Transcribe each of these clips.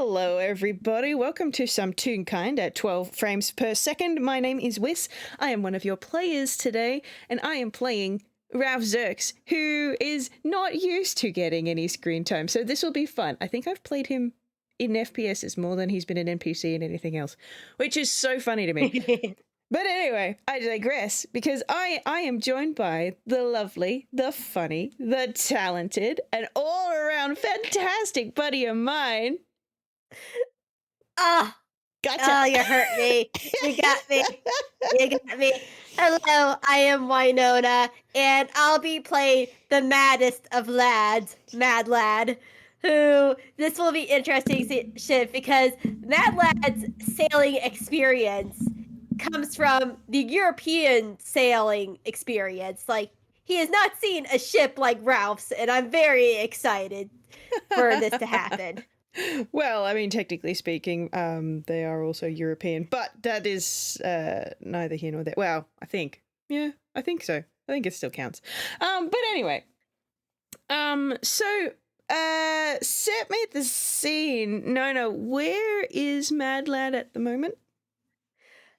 Hello, everybody. Welcome to some Toonkind at 12 frames per second. My name is Whis. I am one of your players today, and I am playing Raof Zerks, who is not used to getting any screen time, so this will be fun. I think I've played him in FPSs more than he's been an NPC in anything else, which is so funny to me. But anyway, I digress, because I am joined by the lovely, the funny, the talented, and all-around fantastic buddy of mine. Oh, Gotcha. oh, you hurt me. You got me. You got me. Hello, I am Winona, and I'll be playing the maddest of lads, Mad Lad, who, this will be interesting shit, because Mad Lad's sailing experience comes from the European sailing experience. Like, he has not seen a ship like Ralph's, and I'm very excited for this to happen. Well, I mean, technically speaking, they are also European, but that is neither here nor there. Well, I think. Yeah, I think so. I think it still counts. But anyway, so set me the scene. No, where is Mad Lad at the moment?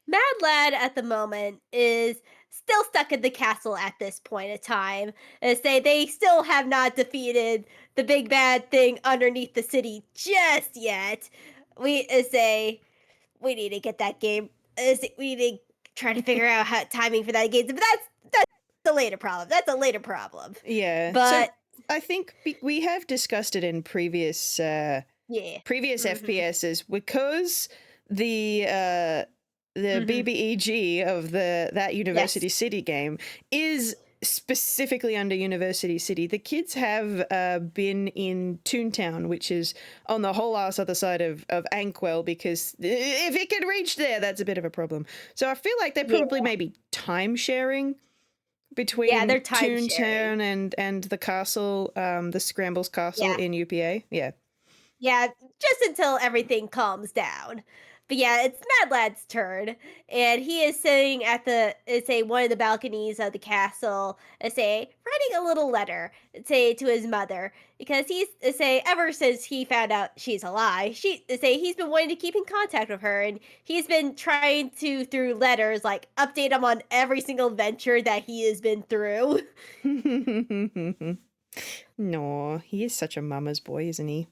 Mad Lad at the moment is still stuck in the castle at this point in time. As they still have not defeated the big bad thing underneath the city just yet. We need to get that game. We need to try to figure out how timing for that game. But that's a later problem. That's a later problem. Yeah, But so I think we have discussed it in previous yeah, FPSs, because the BBEG of that University yes, City game is specifically under University City. The kids have been in Toontown, which is on the whole ass other side of Ankwell, because if it can reach there, that's a bit of a problem. So I feel like they're probably maybe time sharing between they're time sharing. Toontown and the castle, the Scrambles Castle Yeah. in UPA. Yeah. Yeah, just until everything calms down. But yeah, it's Mad Lad's turn, and he is sitting at one of the balconies of the castle, writing a little letter, to his mother, because ever since he found out she's alive, he's been wanting to keep in contact with her, and he's been trying to, through letters, like, update him on every single adventure that he has been through. No, he is such a mama's boy, isn't he?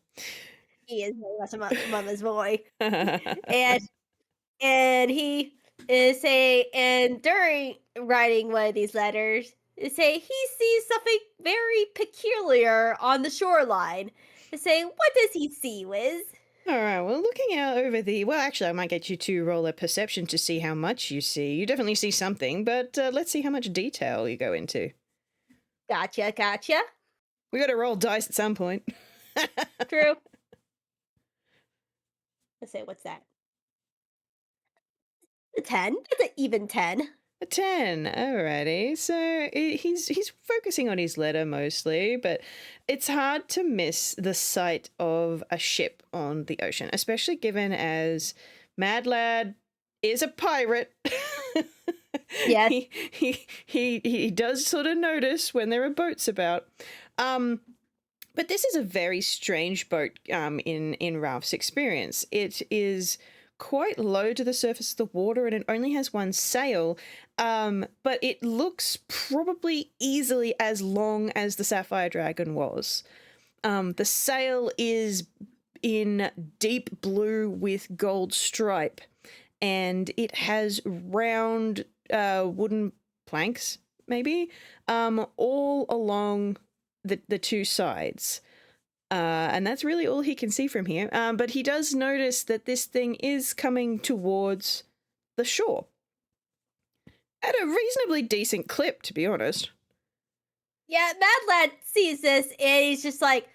He is very much a mama's boy. And he is and during writing one of these letters, he sees something very peculiar on the shoreline. What does he see, Wiz? All right, well, looking out over well, actually, I might get you to roll a perception to see how much you see. You definitely see something, but let's see how much detail you go into. Gotcha. We got to roll dice at some point. True. What's that? A 10? That's an even 10. A 10, alrighty. So he's focusing on his letter mostly, but it's hard to miss the sight of a ship on the ocean, especially given as Mad Lad is a pirate. Yes. He does sort of notice when there are boats about. But this is a very strange boat in Ralph's experience. It is quite low to the surface of the water, and it only has one sail, but it looks probably easily as long as the Sapphire Dragon was. The sail is in deep blue with gold stripe, and it has round wooden planks, maybe, all along the two sides. And that's really all he can see from here. But he does notice that this thing is coming towards the shore at a reasonably decent clip, to be honest. Yeah, Mad Lad sees this and he's just like,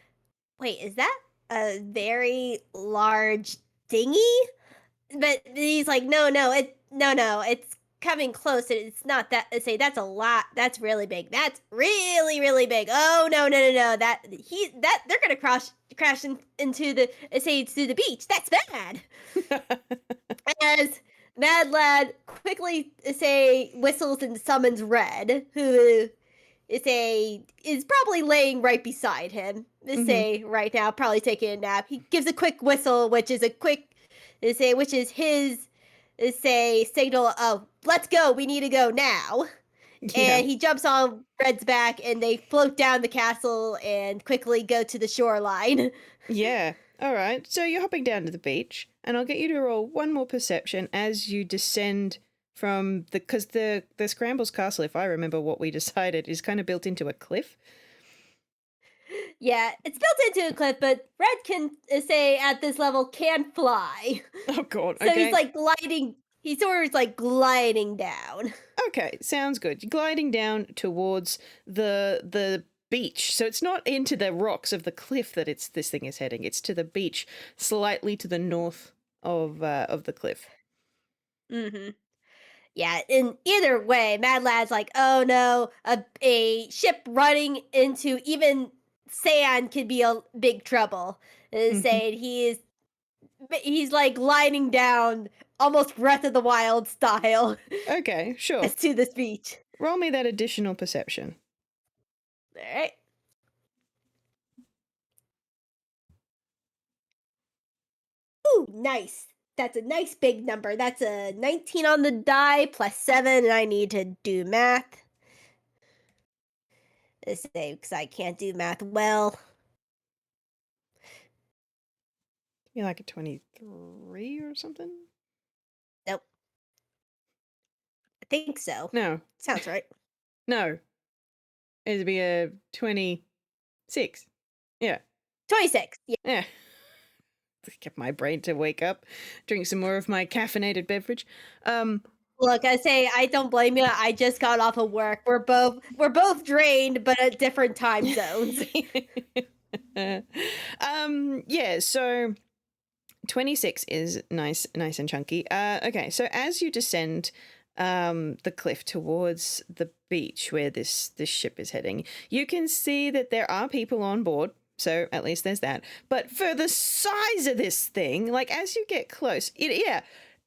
wait, is that a very large dinghy? But he's like, no, it's coming close, and it's not that. That's a lot. That's really big. That's really, really big. Oh no. They're gonna crash into the beach. That's bad. As Mad Lad quickly whistles and summons Red, who is probably laying right beside him. let's Mm-hmm. say right now, probably taking a nap. He gives a quick whistle, which is a quick, let's say, which is his, let's say, signal of "Let's go, we need to go now." Yeah. And he jumps on Red's back, and they float down the castle and quickly go to the shoreline. Yeah. All right. So you're hopping down to the beach, and I'll get you to roll one more perception as you descend from the because the Scrambles Castle, if I remember what we decided, is kind of built into a cliff. Yeah, it's built into a cliff, but Red can say at this level can fly. Oh God. So he's Okay. like gliding. He's sort of like gliding down. Okay. Sounds good. You're gliding down towards the beach, so it's not into the rocks of the cliff that this thing is heading. It's to the beach, slightly to the north of the cliff. Mm-hmm. Yeah, in either way, Mad Lad's like, oh no, a ship running into even sand could be a big trouble. Mm-hmm. Saying he's like gliding down almost Breath of the Wild style Okay. Sure. as to this beach. Roll me that additional perception. All right. Ooh, nice. That's a nice big number. That's a 19 on the die plus 7, and I need to do math. This because I can't do math well. Be like a 23 or something. Nope. I think so. No. Sounds right. No. It'd be a 26. Yeah. 26. Yeah. Yeah. Get my brain to wake up. Drink some more of my caffeinated beverage. Look, I say I don't blame you. I just got off of work. We're both drained, but at different time zones. Yeah, so 26 is nice and chunky. Okay, so as you descend the cliff towards the beach where this ship is heading, you can see that there are people on board. So at least there's that. But for the size of this thing, like as you get close,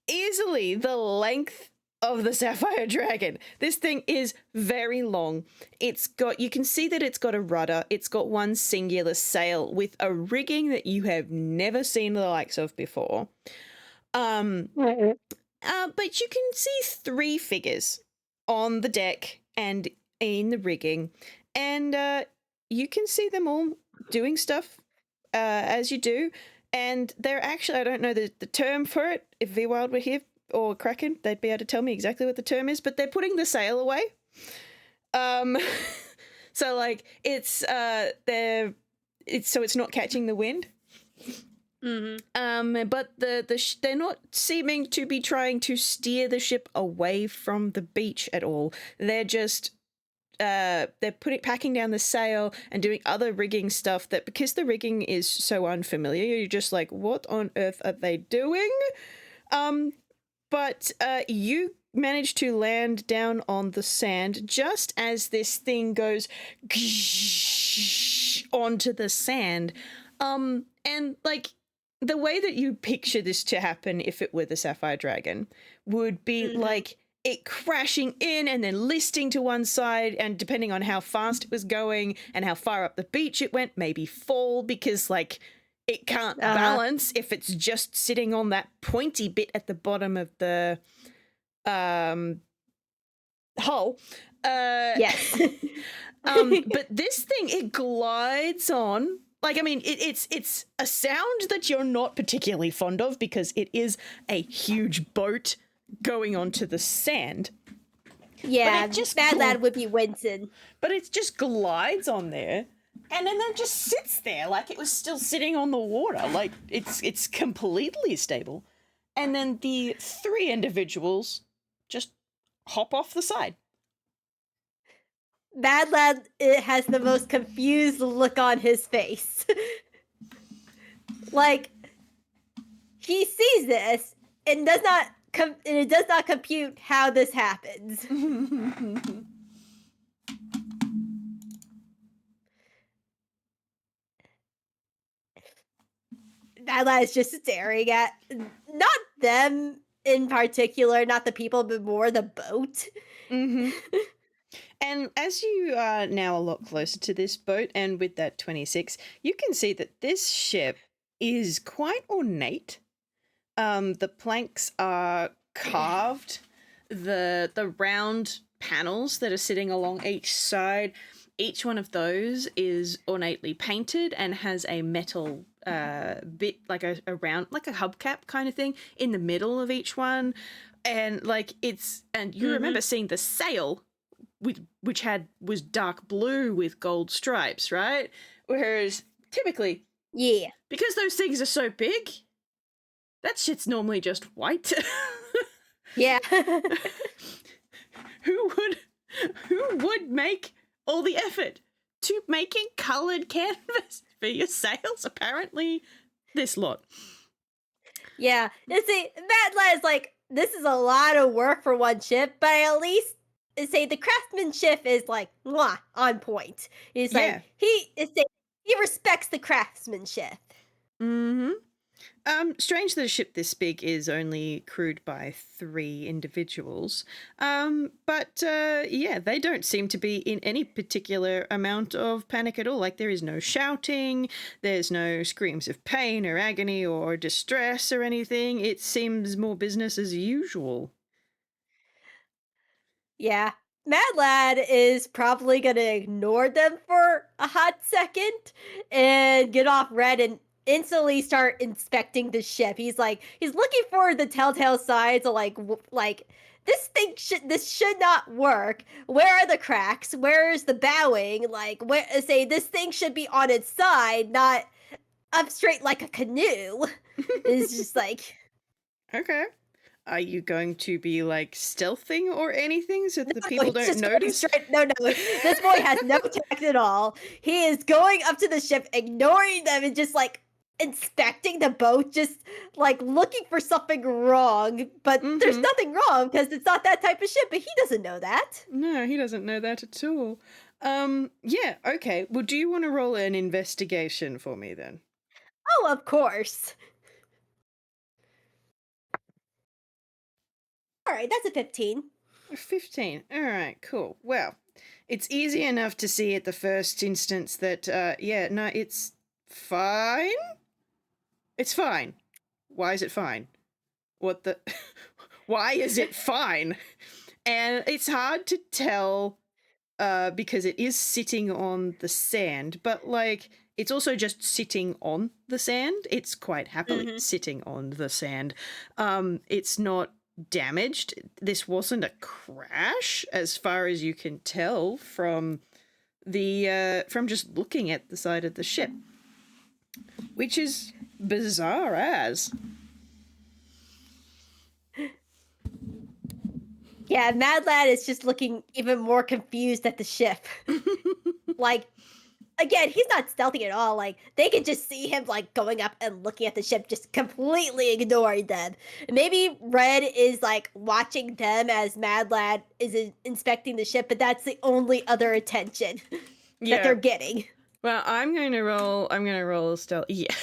easily the length of the Sapphire Dragon. This thing is very long. You can see that it's got a rudder. It's got one singular sail with a rigging that you have never seen the likes of before. But you can see three figures on the deck and in the rigging, and you can see them all doing stuff as you do. And they're actually, I don't know the term for it. If V-Wild were here or Kraken, they'd be able to tell me exactly what the term is, but they're putting the sail away. So like it's not catching the wind. But they're not seeming to be trying to steer the ship away from the beach at all. They're just they're packing down the sail and doing other rigging stuff that, because the rigging is so unfamiliar, you're just like, what on earth are they doing? But you manage to land down on the sand just as this thing goes onto the sand. And like the way that you picture this to happen if it were the Sapphire Dragon would be like it crashing in and then listing to one side, and depending on how fast it was going and how far up the beach it went, maybe fall because like it can't balance if it's just sitting on that pointy bit at the bottom of the hull. Yes. But this thing, it glides on. Like, I mean, it's a sound that you're not particularly fond of because it is a huge boat going onto the sand. Yeah, Mad Lad would be wincing. But it just glides on there, and then it just sits there like it was still sitting on the water. Like, it's completely stable. And then the three individuals just hop off the side. Mad Lad has the most confused look on his face. Like, he sees this and it does not compute how this happens. Mad Lad is just staring at not them in particular, not the people, but more the boat. And as you are now a lot closer to this boat, and with that 26, you can see that this ship is quite ornate. The planks are carved. The round panels that are sitting along each side, each one of those is ornately painted and has a metal bit, like a round, like a hubcap kind of thing in the middle of each one. And like and you remember seeing the sail, which was dark blue with gold stripes, right? Whereas typically, Yeah. because those things are so big, that shit's normally just white. Yeah. who would make all the effort to making colored canvas for your sails? Apparently, this lot. Yeah. Let's say Mad Lad is like, this is a lot of work for one ship, but I at least say the craftsmanship is like mwah, on point. He's Yeah. like he respects the craftsmanship. Mm-hmm. Strange that a ship this big is only crewed by 3 individuals. But yeah, they don't seem to be in any particular amount of panic at all. Like, there is no shouting, there's no screams of pain or agony or distress or anything. It seems more business as usual. Yeah. Mad Lad is probably gonna ignore them for a hot second and get off red and instantly start inspecting the ship. He's looking for the telltale signs of like this should not work. Where are the cracks? Where is the bowing? Like, where say this thing should be on its side, not up straight like a canoe. It's just like, Okay. Are you going to be like stealthing or anything so that the no, people he's don't just going notice? straight. No, this boy has no tact at all. He is going up to the ship, ignoring them, and just like inspecting the boat, just like looking for something wrong. But there's nothing wrong because it's not that type of ship. But he doesn't know that. No, he doesn't know that at all. Yeah, okay. Well, do you want to roll an investigation for me then? Oh, of course. All right, that's a 15. 15. All right, cool. Well, it's easy enough to see at the first instance that, yeah, no, it's fine. It's fine. Why is it fine? What the... Why is it fine? And it's hard to tell because it is sitting on the sand, but like it's also just sitting on the sand. It's quite happily sitting on the sand. It's not damaged. This wasn't a crash as far as you can tell from from just looking at the side of the ship, which is bizarre as. Yeah, Mad Lad is just looking even more confused at the ship. Like, again, he's not stealthy at all. Like, they can just see him like going up and looking at the ship, just completely ignoring them. Maybe Red is like watching them as Mad Lad is inspecting the ship, but that's the only other attention that they're getting. Well, I'm gonna roll a stealth. Yeah.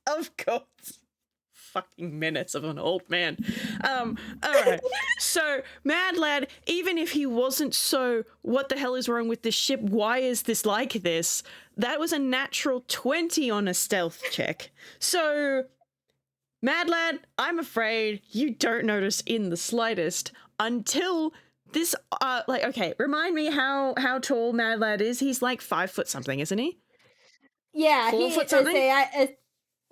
Of course. Fucking menace of an old man. Alright. So, Mad Lad, even if he wasn't so, what the hell is wrong with this ship? Why is this like this? That was a natural 20 on a stealth check. So, Mad Lad, I'm afraid you don't notice in the slightest until this, okay, remind me how tall Mad Lad is. He's like 5 foot something, isn't he? Yeah, 4 foot something?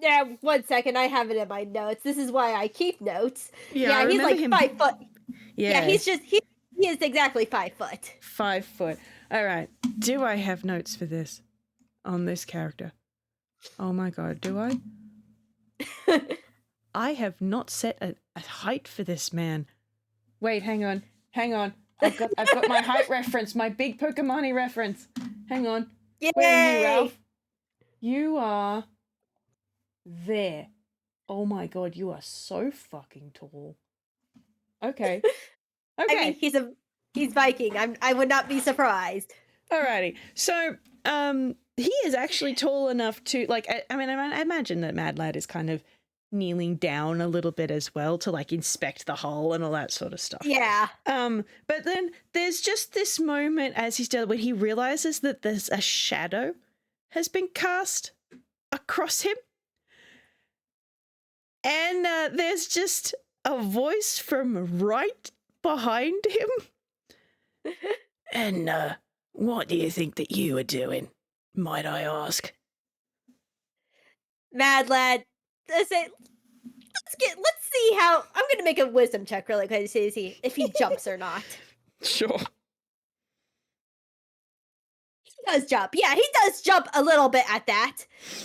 Yeah, 1 second. I have it in my notes. This is why I keep notes. Yeah, He's like 5 foot. Yeah, he is exactly 5 foot. 5 foot. All right. Do I have notes for this on this character? Oh my god, do I? I have not set a height for this man. Wait, hang on. I've got my height reference, my big Pokemon reference. Hang on. Yay! Where are you, Raof? You are there. Oh my god, you are so fucking tall. Okay. I mean, he's Viking. I would not be surprised. Alrighty. So, he is actually tall enough to, like, I mean, I imagine that Mad Lad is kind of kneeling down a little bit as well to like inspect the hole and all that sort of stuff. Yeah. But then there's just this moment as he's done when he realizes that there's a shadow has been cast across him. And there's just a voice from right behind him. And what do you think that you are doing, might I ask? Mad Lad, let's see how, I'm gonna make a wisdom check really quick to see if he jumps or not. Sure. He does jump. Yeah, he does jump a little bit at that.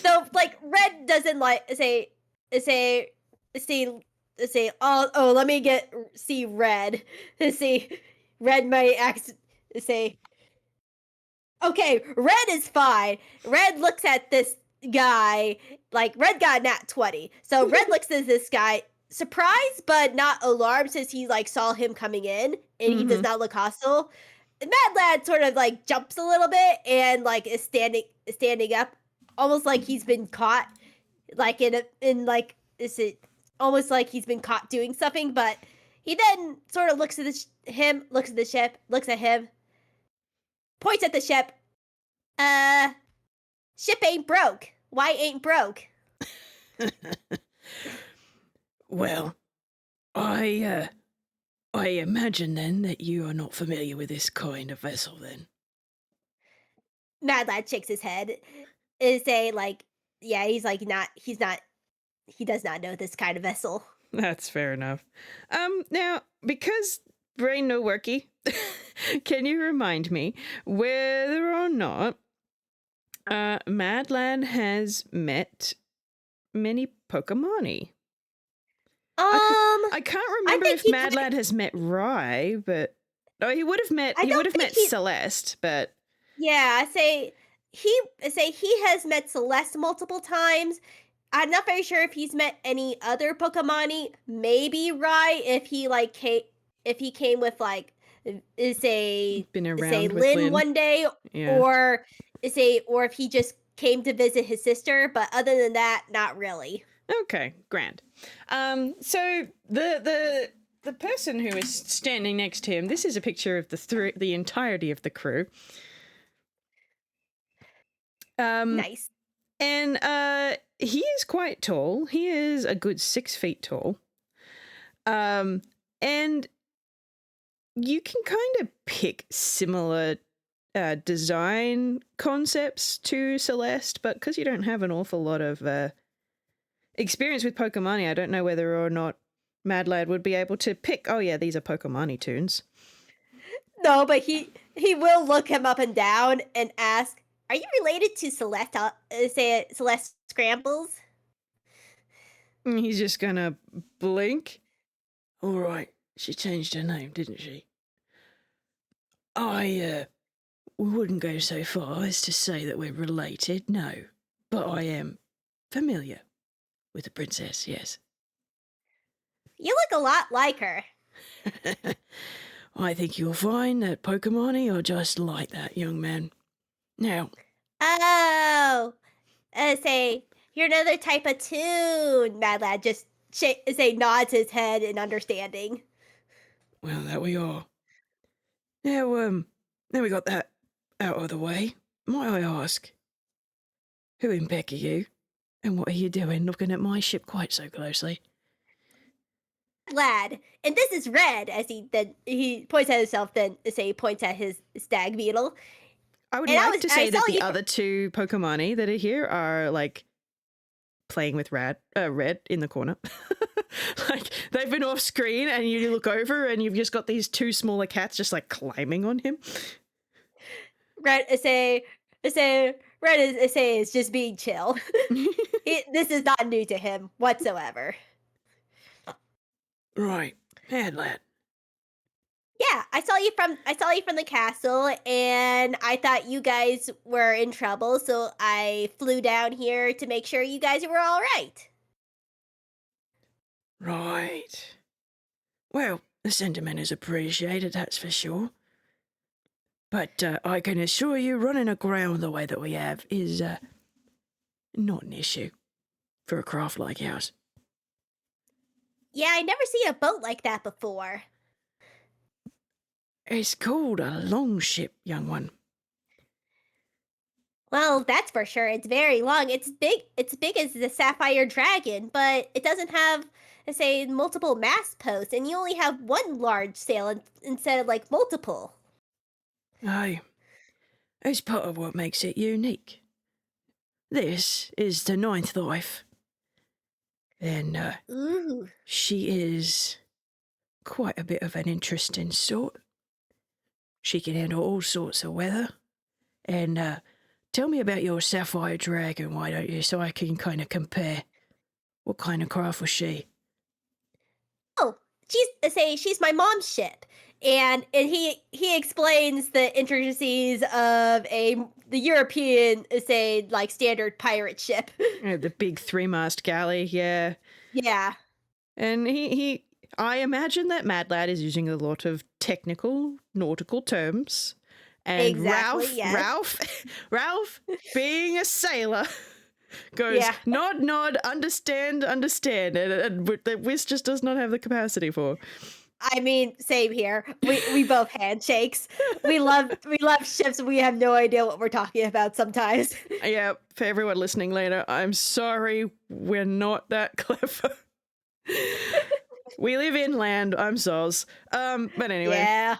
Though, like, Red doesn't like say, oh, let me see Red. To see, Red might say, okay, Red is fine. Red looks at this guy, like, Red got nat 20. So Red looks at this guy, surprised but not alarmed since he, like, saw him coming in and he does not look hostile. Mad Lad sort of, like, jumps a little bit and, like, is standing up, almost like he's been caught, like, almost like he's been caught doing something, but he then sort of looks at looks at the ship, looks at him, points at the ship. Ship ain't broke. Why ain't broke? Well, I imagine then that you are not familiar with this kind of vessel then. Mad Lad shakes his head. Is he's not, he does not know this kind of vessel. That's fair enough. Now, because brain no worky, can you remind me whether or not Mad Lad has met many Pokemon-y? I can't remember if Mad Lad has met Rye, but he would have met Celeste, but yeah, he has met Celeste multiple times. I'm not very sure if he's met any other Pokemon-y. Maybe Rye if he came with like been around with Lynn one day, yeah. or if he just came to visit his sister. But other than that, not really. Okay, grand. So the person who is standing next to him, this is a picture of the entirety of the crew. Nice. And he is quite tall. He is a good 6 feet tall. And you can kind of pick similar design concepts to Celeste, but because you don't have an awful lot of experience with Pokemon, I don't know whether or not Mad Lad would be able to pick, oh yeah, these are Pokemon tunes. No, but he will look him up and down and ask, are you related to Celeste, Celeste Scrambles? And he's just gonna blink. All right, she changed her name, didn't she? I wouldn't go so far as to say that we're related, no. But I am familiar with the princess, yes. You look a lot like her. I think you'll find that Pokemon are just like that, young man. Now. Oh, you're another type of toon. Mad Lad just nods his head in understanding. Well, there we are. Now we got that out of the way. Might I ask, who in peck are you? And what are you doing looking at my ship quite so closely? Lad, and this is Red, as he points at himself, then he points at his stag beetle. I would like to say that the other two Pokemon that are here are like playing with Red in the corner. Like they've been off screen and you look over and you've just got these two smaller cats just like climbing on him. Red is just being chill. This is not new to him whatsoever. Right. Mad Lad. Yeah, I saw you from the castle, and I thought you guys were in trouble, so I flew down here to make sure you guys were all right. Right. Well, the sentiment is appreciated, that's for sure. But I can assure you, running aground the way that we have is not an issue for a craft like ours. Yeah, I never seen a boat like that before. It's called a longship, young one. Well, that's for sure. It's very long. It's big. It's big as the Sapphire Dragon, but it doesn't have, let's say, multiple mast posts, and you only have one large sail instead of like multiple. Aye, it's part of what makes it unique. This is the ninth life, and Ooh. she is quite a bit of an interesting sort. She can handle all sorts of weather. And tell me about your sapphire dragon, why don't you, so I can kind of compare. What kind of craft was she? Oh, she's my mom's ship, and he explains the intricacies of the European say like standard pirate ship. The big three-mast galley, yeah. Yeah, And I imagine that Mad Lad is using a lot of technical nautical terms. And exactly. Yes. Ralph, being a sailor, goes, Yeah. nod, understand, and that Whis just does not have the capacity for. I mean, same here. We both handshakes. We love ships. We have no idea what we're talking about sometimes. Yeah, for everyone listening later, I'm sorry, we're not that clever. We live inland, I'm soz. But anyway. Yeah.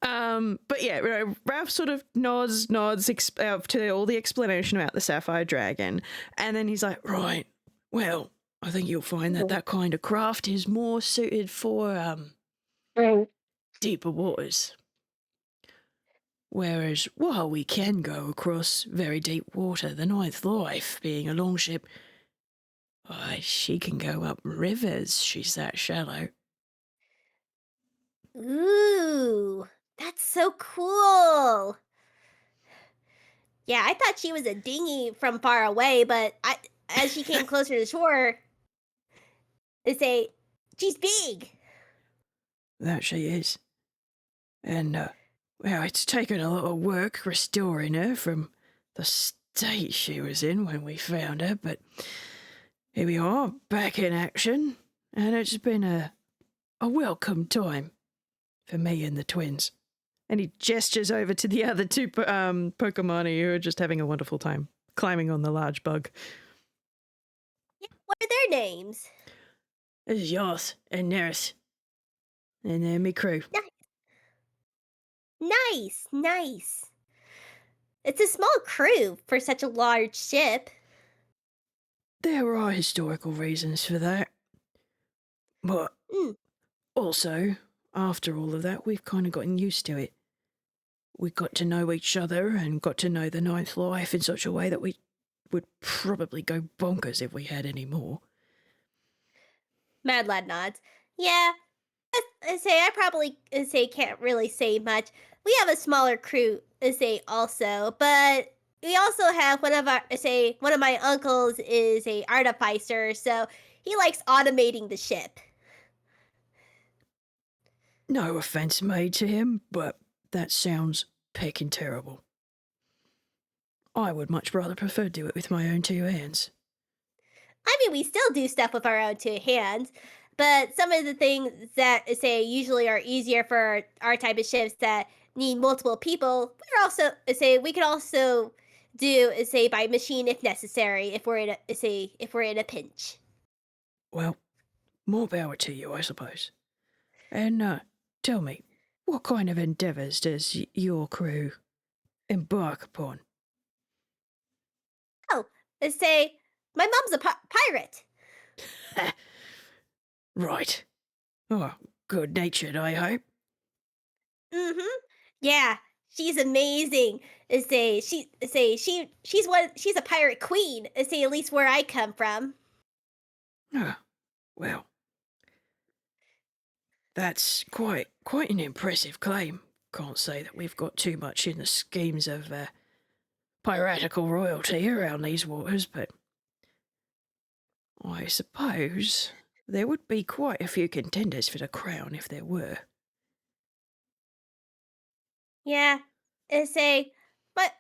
But yeah, Ralph sort of nods to all the explanation about the Sapphire Dragon, and then he's like, right, well, I think you'll find that kind of craft is more suited for deeper waters. Whereas while we can go across very deep water, the ninth life being a longship, she can go up rivers. She's that shallow. Ooh, that's so cool. Yeah, I thought she was a dinghy from far away, but as she came closer to shore, they say she's big. That she is. And, well, it's taken a lot of work restoring her from the state she was in when we found her, but here we are, back in action, and it's been a welcome time for me and the twins. And he gestures over to the other two Pokemon who are just having a wonderful time climbing on the large bug. Yeah, what are their names? This is Yareth and Nereth, and they're me crew. Nice, nice. It's a small crew for such a large ship. There are historical reasons for that, but Mm, also, after all of that, we've kind of gotten used to it. We got to know each other and got to know the ninth life in such a way that we would probably go bonkers if we had any more. Mad Lad nods. Yeah, I probably say can't really say much. We have a smaller crew say also, but we also have one of my uncles is a artificer, so he likes automating the ship. No offence made to him, but that sounds pecking terrible. I would much rather prefer do it with my own two hands. I mean, we still do stuff with our own two hands, but some of the things that say usually are easier for our type of ships that need multiple people, we're also say we can also do say by machine if necessary if we're in a say if we're in a pinch. Well, more power to you, I suppose. And tell me, what kind of endeavours does your crew embark upon? Oh, say my mom's a pirate. Right. Oh, good natured, I hope. Mm-hmm. Yeah, she's amazing. She's a pirate queen. Say at least where I come from. Ah, well, that's quite an impressive claim. Can't say that we've got too much in the schemes of piratical royalty around these waters, but I suppose there would be quite a few contenders for the crown if there were. Yeah, say, but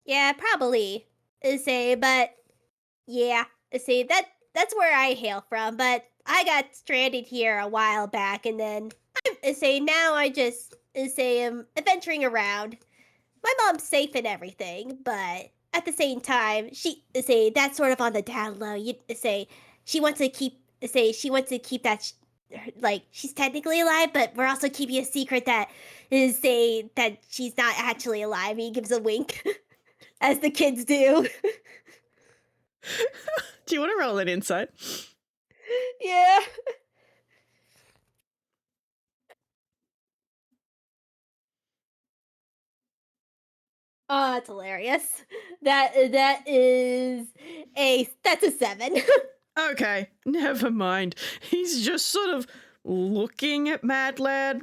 yeah, probably but yeah, say that that's where I hail from, but I got stranded here a while back, and then I say now I just say am adventuring around. My mom's safe and everything, but at the same time, she say that's sort of on the down low. You say she wants to keep that like she's technically alive, but we're also keeping a secret that is say that she's not actually alive. He gives a wink, as the kids do. Do you want to roll an insight? Yeah. Oh, that's hilarious. That's a 7. Okay, never mind. He's just sort of looking at Mad Lad.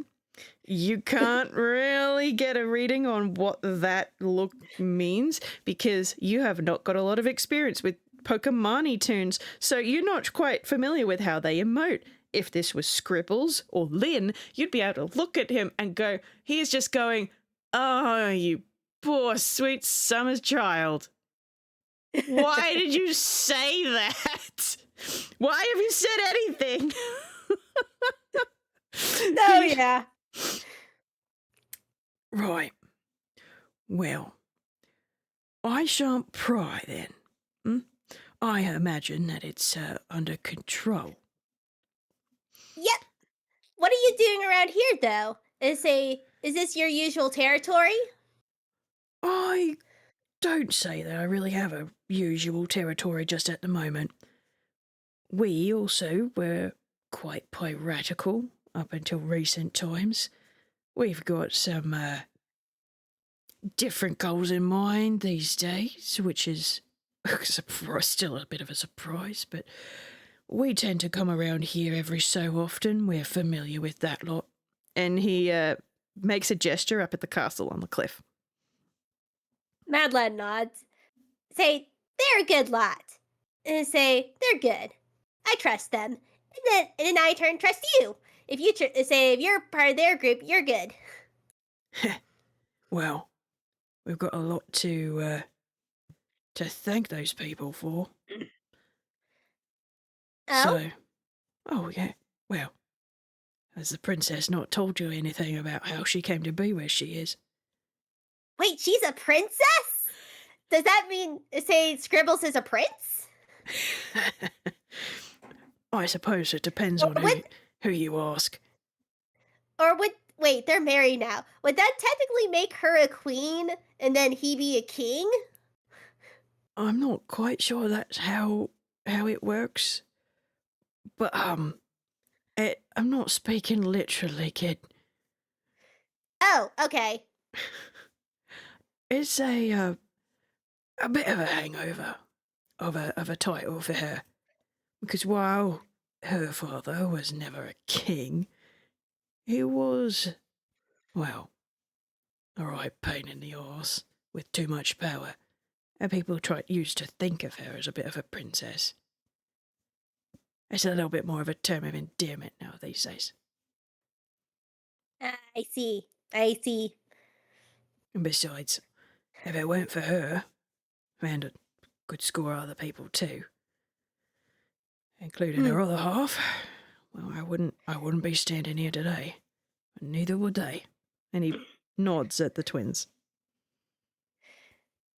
You can't really get a reading on what that look means because you have not got a lot of experience with Pokemon tunes, so you're not quite familiar with how they emote. If this was Scribbles or Lynn, you'd be able to look at him and go, he's just going, oh, you poor sweet summer's child. Why did you say that? Why have you said anything? Oh yeah. Right. Well, I shan't pry then. I imagine that it's under control. Yep. What are you doing around here, though? Is this your usual territory? I don't say that I really have a usual territory just at the moment. We also were quite piratical up until recent times. We've got some different goals in mind these days, which is still a bit of a surprise, but we tend to come around here every so often. We're familiar with that lot. And he makes a gesture up at the castle on the cliff. Mad Lad nods. Say, they're a good lot. And say, they're good. I trust them. And then I turn trust you. If you if you're part of their group, you're good. Well, we've got a lot to thank those people for. Oh? So, oh yeah, well, has the princess not told you anything about how she came to be where she is? Wait, she's a princess? Does that mean, say, Scribbles is a prince? I suppose it depends on who you ask. Or wait, they're married now. Would that technically make her a queen and then he be a king? I'm not quite sure that's how it works. But I'm not speaking literally, kid. Oh, okay. It's a bit of a hangover of a title for her, because while her father was never a king, he was, well, a right pain in the arse with too much power, and people used to think of her as a bit of a princess. It's a little bit more of a term of endearment now these days. I see. And besides, if it weren't for her, and a good score of other people too, including her other half, well, I wouldn't be standing here today. And neither would they. And he nods at the twins.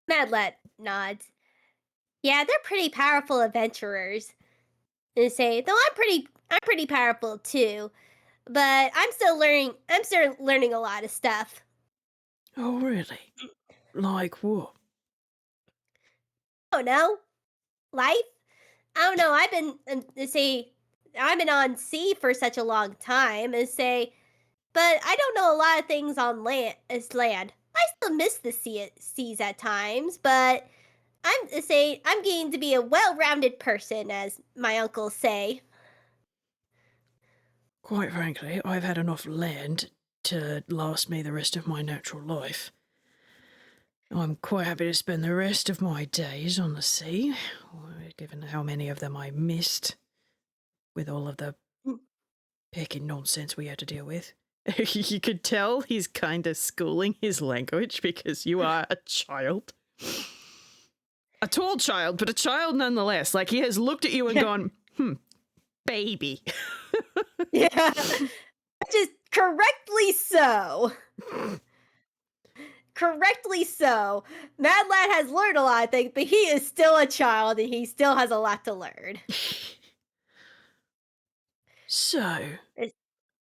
Mad Lad nods. Yeah, they're pretty powerful adventurers. And say, though I'm pretty powerful too. But I'm still learning a lot of stuff. Oh, really? Like what? Oh no. Life? I don't know. I've been on sea for such a long time and say, but I don't know a lot of things on land. I still miss the seas at times, but I'm getting to be a well-rounded person, as my uncles say. Quite frankly, I've had enough land to last me the rest of my natural life. I'm quite happy to spend the rest of my days on the sea, given how many of them I missed with all of the picking nonsense we had to deal with. You could tell he's kind of schooling his language because you are a child. A tall child, but a child nonetheless. Like, he has looked at you and gone, baby. Yeah. Just correctly so. Correctly so. Mad Lad has learned a lot of things, but he is still a child and he still has a lot to learn. So, It's-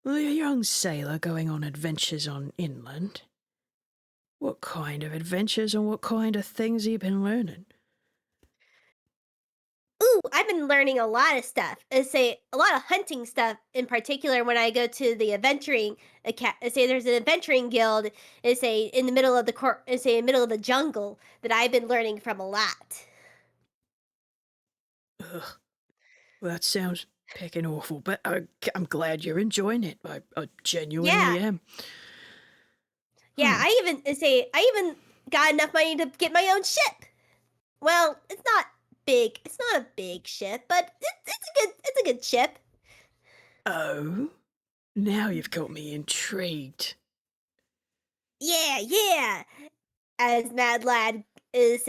the young sailor going on adventures on inland. What kind of adventures and what kind of things have you been learning? Ooh, I've been learning a lot of stuff. I say a lot of hunting stuff in particular when I go to the adventuring I say there's an adventuring guild. I say in the middle of the middle of the jungle that I've been learning from a lot. Ugh, well, that sounds pecking awful, but I'm glad you're enjoying it. I genuinely Yeah, am. yeah. Hmm. I even got enough money to get my own ship. Well, it's not big. It's not a big ship, but it's a good ship. Oh, now you've got me intrigued. Yeah, yeah. As Mad Lad as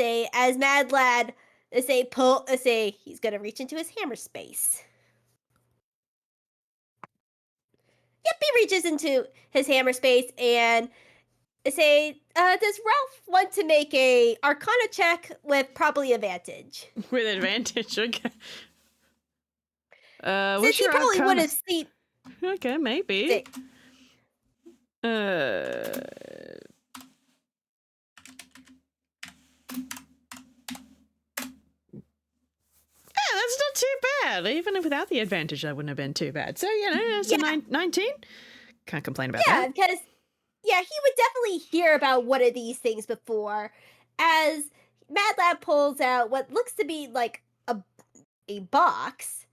he's gonna reach into his hammer space. Yep, he reaches into his hammer space and does Ralph want to make a Arcana check with probably advantage? With advantage, okay. Since What's he your probably would arcana? have seen. Okay, maybe. Say, Uh, yeah, that's not too bad. Even without the advantage, that wouldn't have been too bad. So, it's a yeah, 19. Can't complain about yeah, that. because yeah, he would definitely hear about one of these things before, as Mad Lad pulls out what looks to be like a box.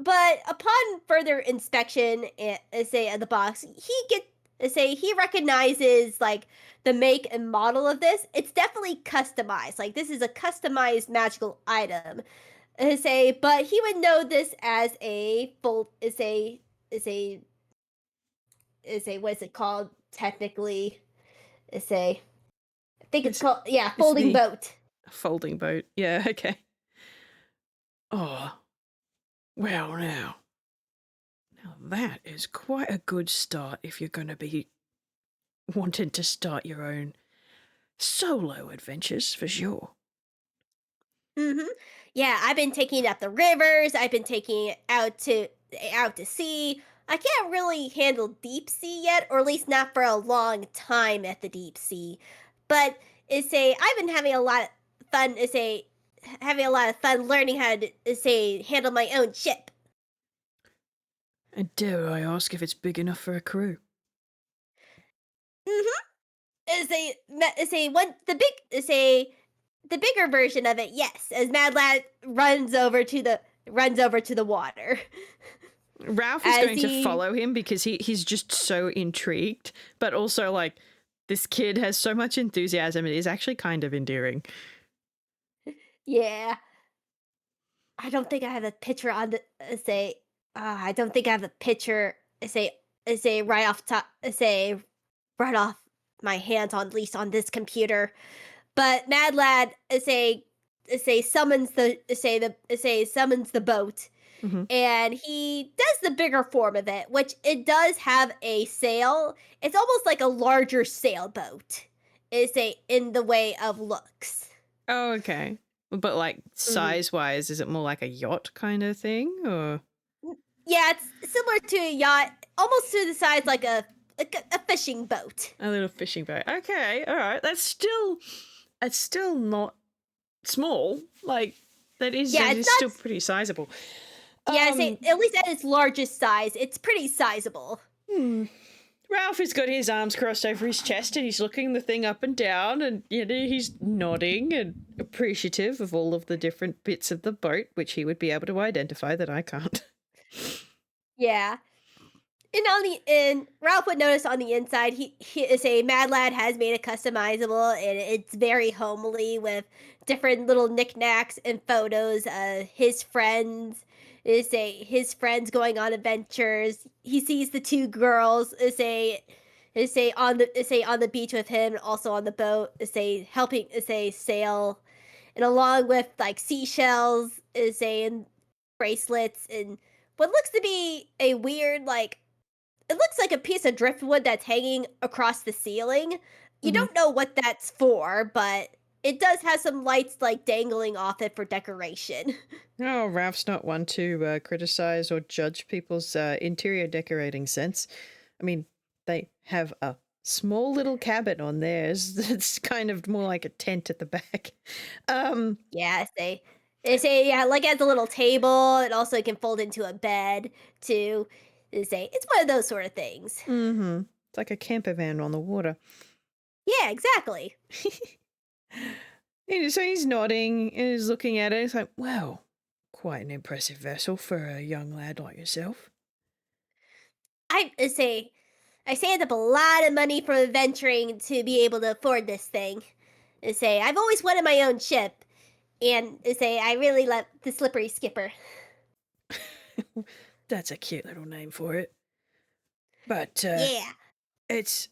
But upon further inspection, of the box, he recognizes like the make and model of this. It's definitely customized. Like this is a customized magical item. But he would know this as a fold. Is a what is it called technically? Is a I think it's called It's folding the boat. folding boat. Yeah, okay. Oh, well, now that is quite a good start if you're going to be wanting to start your own solo adventures for sure. Mm-hmm. Yeah, I've been taking it up the rivers. I've been taking it out to sea. I can't really handle deep sea yet, or at least not for a long time at the deep sea. But I've been having a lot of fun. Having a lot of fun learning how to handle my own ship. And dare I ask if it's big enough for a crew? Mm-hmm. The bigger version of it. Yes, as Mad Lad runs over to the water. Raof is As going to he follow him because he's just so intrigued, but also like this kid has so much enthusiasm. It is actually kind of endearing. Yeah. I don't think I have a picture on the I don't think I have a picture right off top right off my hands on at least on this computer. But Mad Lad summons summons the boat Mm-hmm. and he does the bigger form of it, which it does have a sail. It's almost like a larger sailboat. In the way of looks. Oh, okay. But like Mhm. size wise, is it more like a yacht kind of thing or Yeah, it's similar to a yacht, almost to the size like a fishing boat. a little fishing boat? Okay, all right. That's still not small. Like Yeah, that it's is still not. pretty sizable. Yeah, I say Um, at least at its largest size, it's pretty sizable. hmm. Ralph has got his arms crossed over his chest and he's looking the thing up and down and he's nodding and appreciative of all of the different bits of the boat which he would be able to identify that I can't. Yeah, and Ralph would notice on the inside, he is a Mad Lad has made it customizable, and it's very homely with different little knickknacks and photos of his friends. His friends going on adventures. He sees the two girls on the beach with him, also on the boat. Helping sail. and along with like seashells is a and bracelets and what looks to be a weird like it looks like a piece of driftwood that's hanging across the ceiling. You Hmm. don't know what that's for, but it does have some lights like dangling off it for decoration. Oh, Ralph's not one to criticize or judge people's interior decorating sense. I mean, they have a small little cabin on theirs that's kind of more like a tent at the back. Um, Yeah, they say yeah, like it has a little table. It also can fold into a bed too. They say it's one of those sort of things. mm-hmm. It's like a camper van on the water. Yeah, exactly. So he's nodding and he's looking at it. It's like, wow, quite an impressive vessel for a young lad like yourself. I saved up a lot of money from adventuring to be able to afford this thing. They say I've always wanted my own ship, and they say I really love the Slippery Skipper. That's a cute little name for it. But Yeah. it's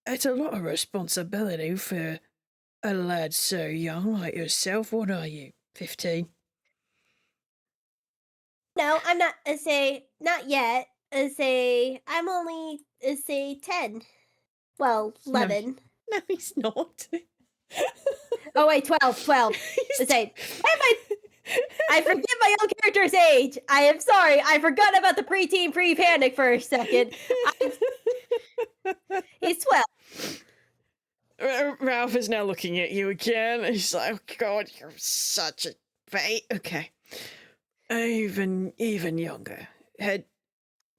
it's a lot of responsibility for a lad so young like yourself. What are you, 15? No, I'm not. I say not yet. I say I'm only. I say 10. Well, No, 11. no, he's not. Oh wait, 12. 12. I He's say why am I forget my own character's age. I am sorry. I forgot about the preteen pre-panic for a second. He's 12. Ralph is now looking at you again. He's like, "Oh God, you're such a bait." Okay, even younger.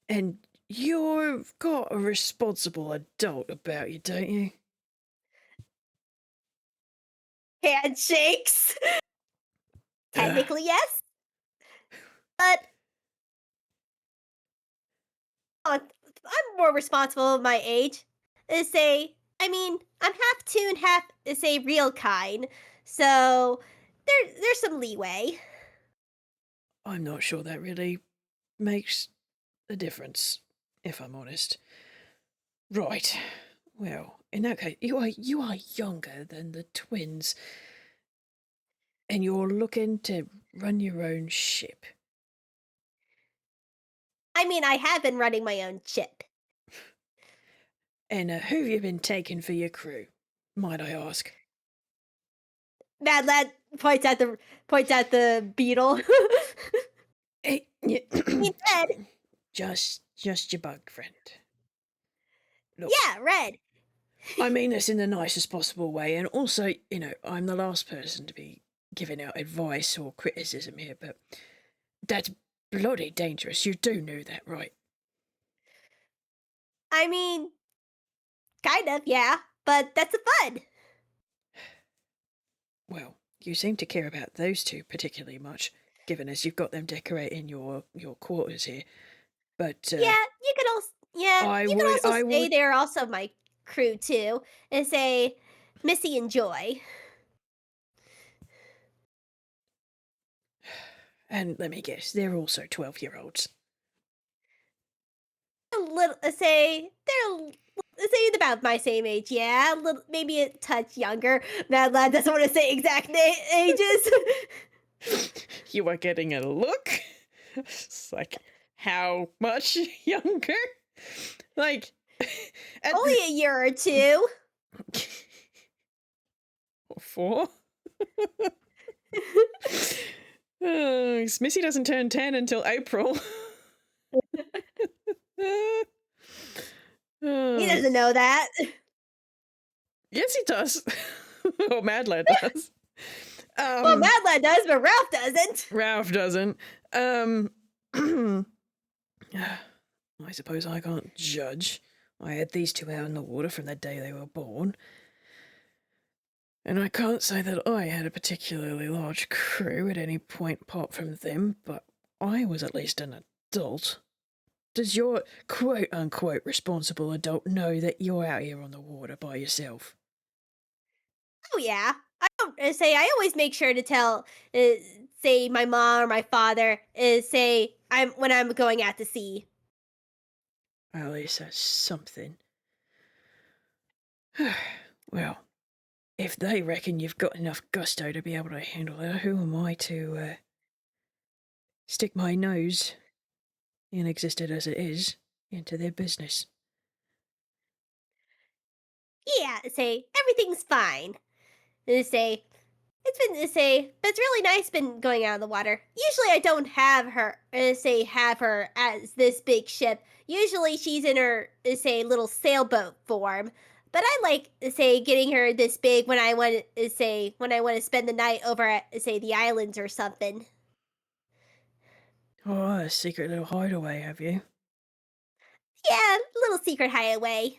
And you've got a responsible adult about you, don't you? Handshakes. Ugh. Technically, yes, but I'm more responsible of my age. I mean, I'm half toon, half say real kind, so there's some leeway. I'm not sure that really makes a difference, if I'm honest. Right. Well, in that case, you are younger than the twins, and you're looking to run your own ship. I mean, I have been running my own ship. And who have you been taking for your crew, might I ask? Mad Lad points at the beetle. Hey, He said, just your bug friend. Look, "Yeah, red." I mean this in the nicest possible way, and also, I'm the last person to be giving out advice or criticism here, but that's bloody dangerous. You do know that, right? I mean, kind of, yeah, but that's the fun. Well, you seem to care about those two particularly much, given as you've got them decorating your quarters here. But I You can would, also I say would, they're also my crew too, and say Missy and Joy. and let me guess, they're also 12-year-olds. A little say about my same age, yeah, a little, maybe a touch younger. Mad Lad doesn't want to say exact ages. You are getting a look. It's like, how much younger? Like, at Only a year or two. four? Missy doesn't turn 10 until April. He Oh, doesn't know that. yes, he does. Or Mad Lad does. Well, Mad Lad does, but Ralph doesn't. Raof doesn't. I suppose I can't judge. I had these two out in the water from the day they were born. And I can't say that I had a particularly large crew at any point apart from them, but I was at least an adult. Does your quote unquote responsible adult know that you're out here on the water by yourself? Oh yeah. I don't say I always make sure to tell uh, say my mom or my father say I'm when I'm going out to sea. At least that's something. Well, if they reckon you've got enough gusto to be able to handle her, who am I to stick my nose, inexistent as it is, into their business? Yeah, say everything's fine. Say it's been say, but it's really nice been going out of the water. Usually I don't have her have her as this big ship. Usually she's in her little sailboat form. But I like getting her this big when I want to when I want to spend the night over at the islands or something. Oh, a secret little hideaway, have you? Yeah, little secret hideaway.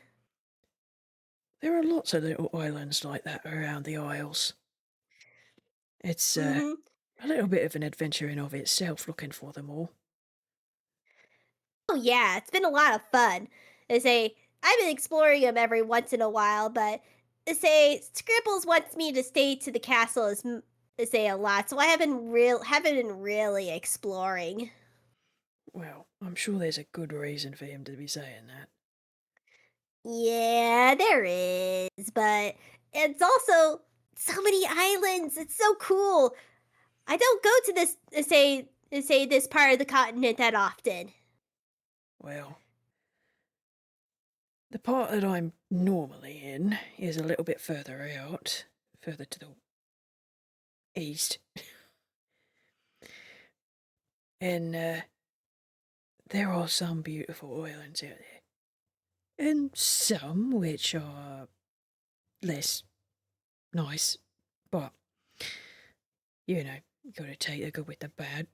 There are lots of little islands like that around the Isles. It's Mhm. a little bit of an adventure in of itself looking for them all. Oh yeah, it's been a lot of fun. I've been exploring them every once in a while, but Scribbles wants me to stay to the castle a lot, so I haven't been really exploring. Well, I'm sure there's a good reason for him to be saying that. Yeah, there is, but it's also so many islands. It's so cool. I don't go to this this part of the continent that often. Well, the part that I'm normally in is a little bit further out, further to the east. And there are some beautiful islands out there. And some which are less nice. But, you know, you gotta take the good with the bad.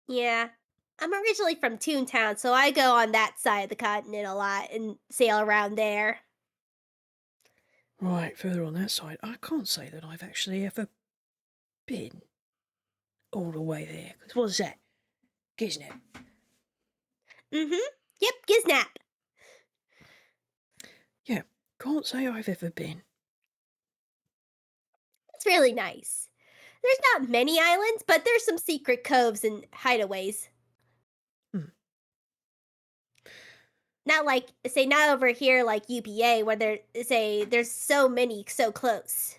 Yeah. I'm originally from Toontown, so I go on that side of the continent a lot and sail around there. Right, further on that side, I can't say that I've actually ever been all the way there. 'Cause what's that? Gisnap. Mm-hmm. Yep, Giznap. Yeah, can't say I've ever been. It's really nice. There's not many islands, but there's some secret coves and hideaways. Hmm. Not like not over here like UPA where there's so many so close.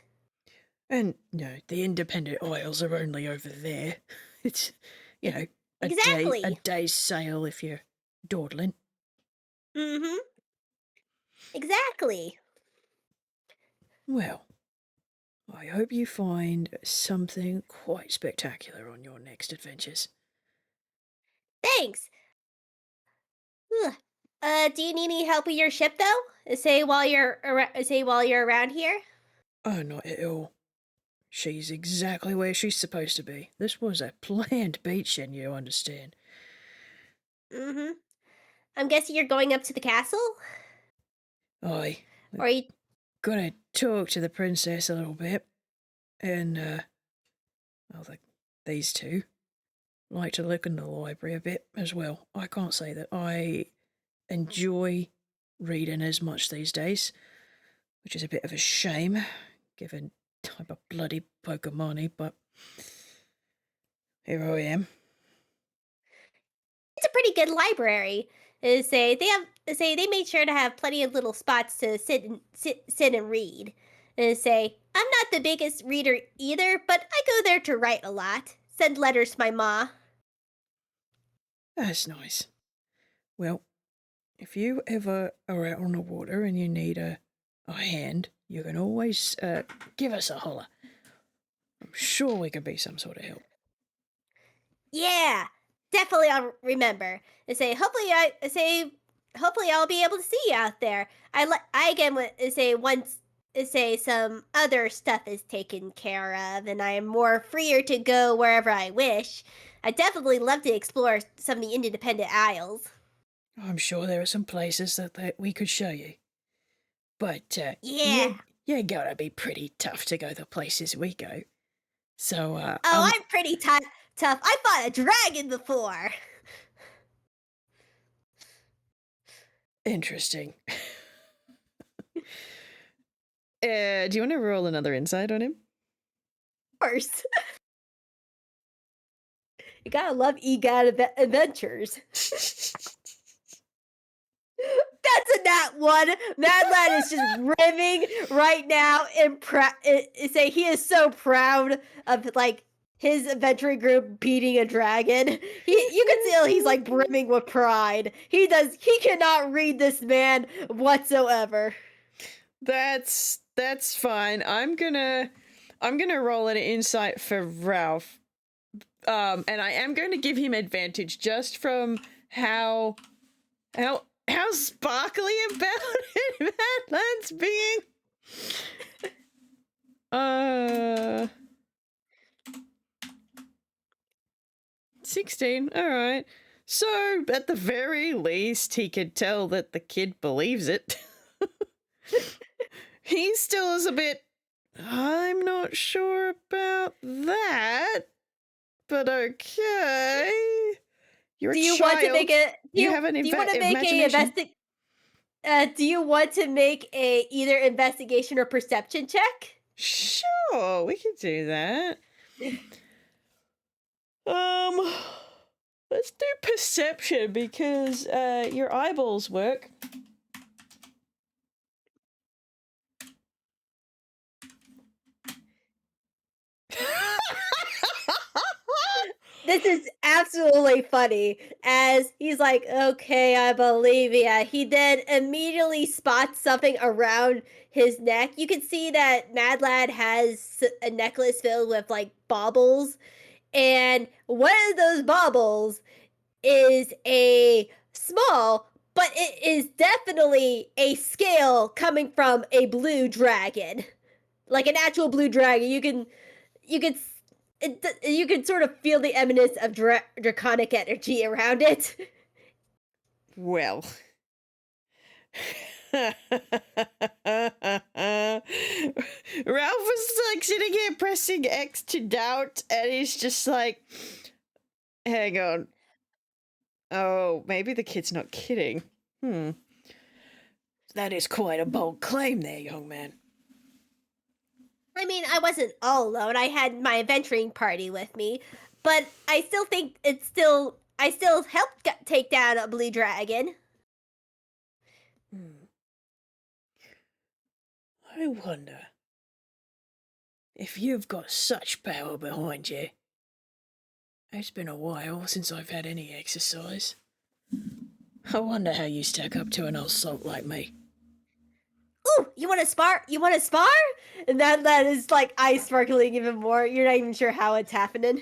And, no, the independent isles are only over there. It's, you E- know, a exactly. day's sail if you're dawdling. Mm-hmm. Exactly. Well, I hope you find something quite spectacular on your next adventures. Thanks. Ugh. Do you need any help with your ship though? Say while you're around here. Oh, not at all. She's exactly where she's supposed to be. This was a planned beach, and you understand. Mm-hmm. I'm guessing you're going up to the castle, I or you. gotta talk to the princess a little bit, and I think these two like to look in the library a bit as well. I can't say that I enjoy reading as much these days, which is a bit of a shame, given I'm a bloody Pokemon, but here I am. It's a pretty good library. They made sure to have plenty of little spots to sit and read. I'm not the biggest reader either, but I go there to write a lot. Send letters to my ma. That's nice. Well, if you ever are out on the water and you need a hand, you can always give us a holler. I'm sure we could be some sort of help. Yeah, definitely I'll remember. Hopefully I'll be able to see you out there. I again would say once some other stuff is taken care of and I am more freer to go wherever I wish. I definitely love to explore some of the independent isles. I'm sure there are some places that we could show you. But Yeah. you gotta be pretty tough to go the places we go. So Oh, I'm pretty tough. I fought a dragon before. interesting. Do you want to roll another insight on him? Of course. You gotta love EGAD adventures. That's a nat one. Mad Lad is just rimming right now and say he is so proud of like his adventuring group beating a dragon. You can tell he's like brimming with pride. He cannot read this man whatsoever. That's fine. I'm gonna roll an insight for Raof. And I am going to give him advantage just from how sparkly about it Madland's being. 16. All right. So, at the very least, he could tell that the kid believes it. He still is a bit, I'm not sure about that, but okay. You're Do a you child. want to make a You have an do you want to make a imagination. do you want to make a either investigation or perception check? Sure, we can do that. Let's do perception because your eyeballs work. This is absolutely funny as he's like, okay, I believe ya. He then immediately spots something around his neck. You can see that Mad Lad has a necklace filled with like baubles, and one of those baubles is a small, but it is definitely a scale coming from a blue dragon, like an actual blue dragon. You can you can sort of feel the eminence of draconic energy around it. Well. Raof was like sitting here pressing X to doubt, and he's just like, hang on. Oh, maybe the kid's not kidding. That is quite a bold claim there, young man. I mean, I wasn't all alone. I had my adventuring party with me, but I still think I still helped take down a blue dragon. I wonder if you've got such power behind you. It's been a while since I've had any exercise. I wonder how you stack up to an old salt like me. Ooh, you want to spar? You want to spar? And that is like eyes sparkling even more. You're not even sure how it's happening.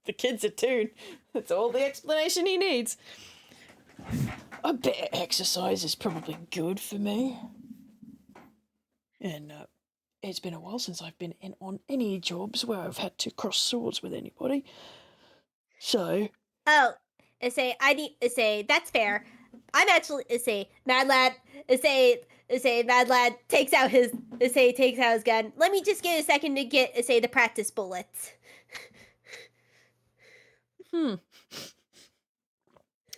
The kid's a toon. That's all the explanation he needs. A bit of exercise is probably good for me. And it's been a while since I've been in on any jobs where I've had to cross swords with anybody. So. Oh, that's fair. I'm actually Mad Lad Mad Lad takes out his gun. Let me just get a second to get the practice bullets.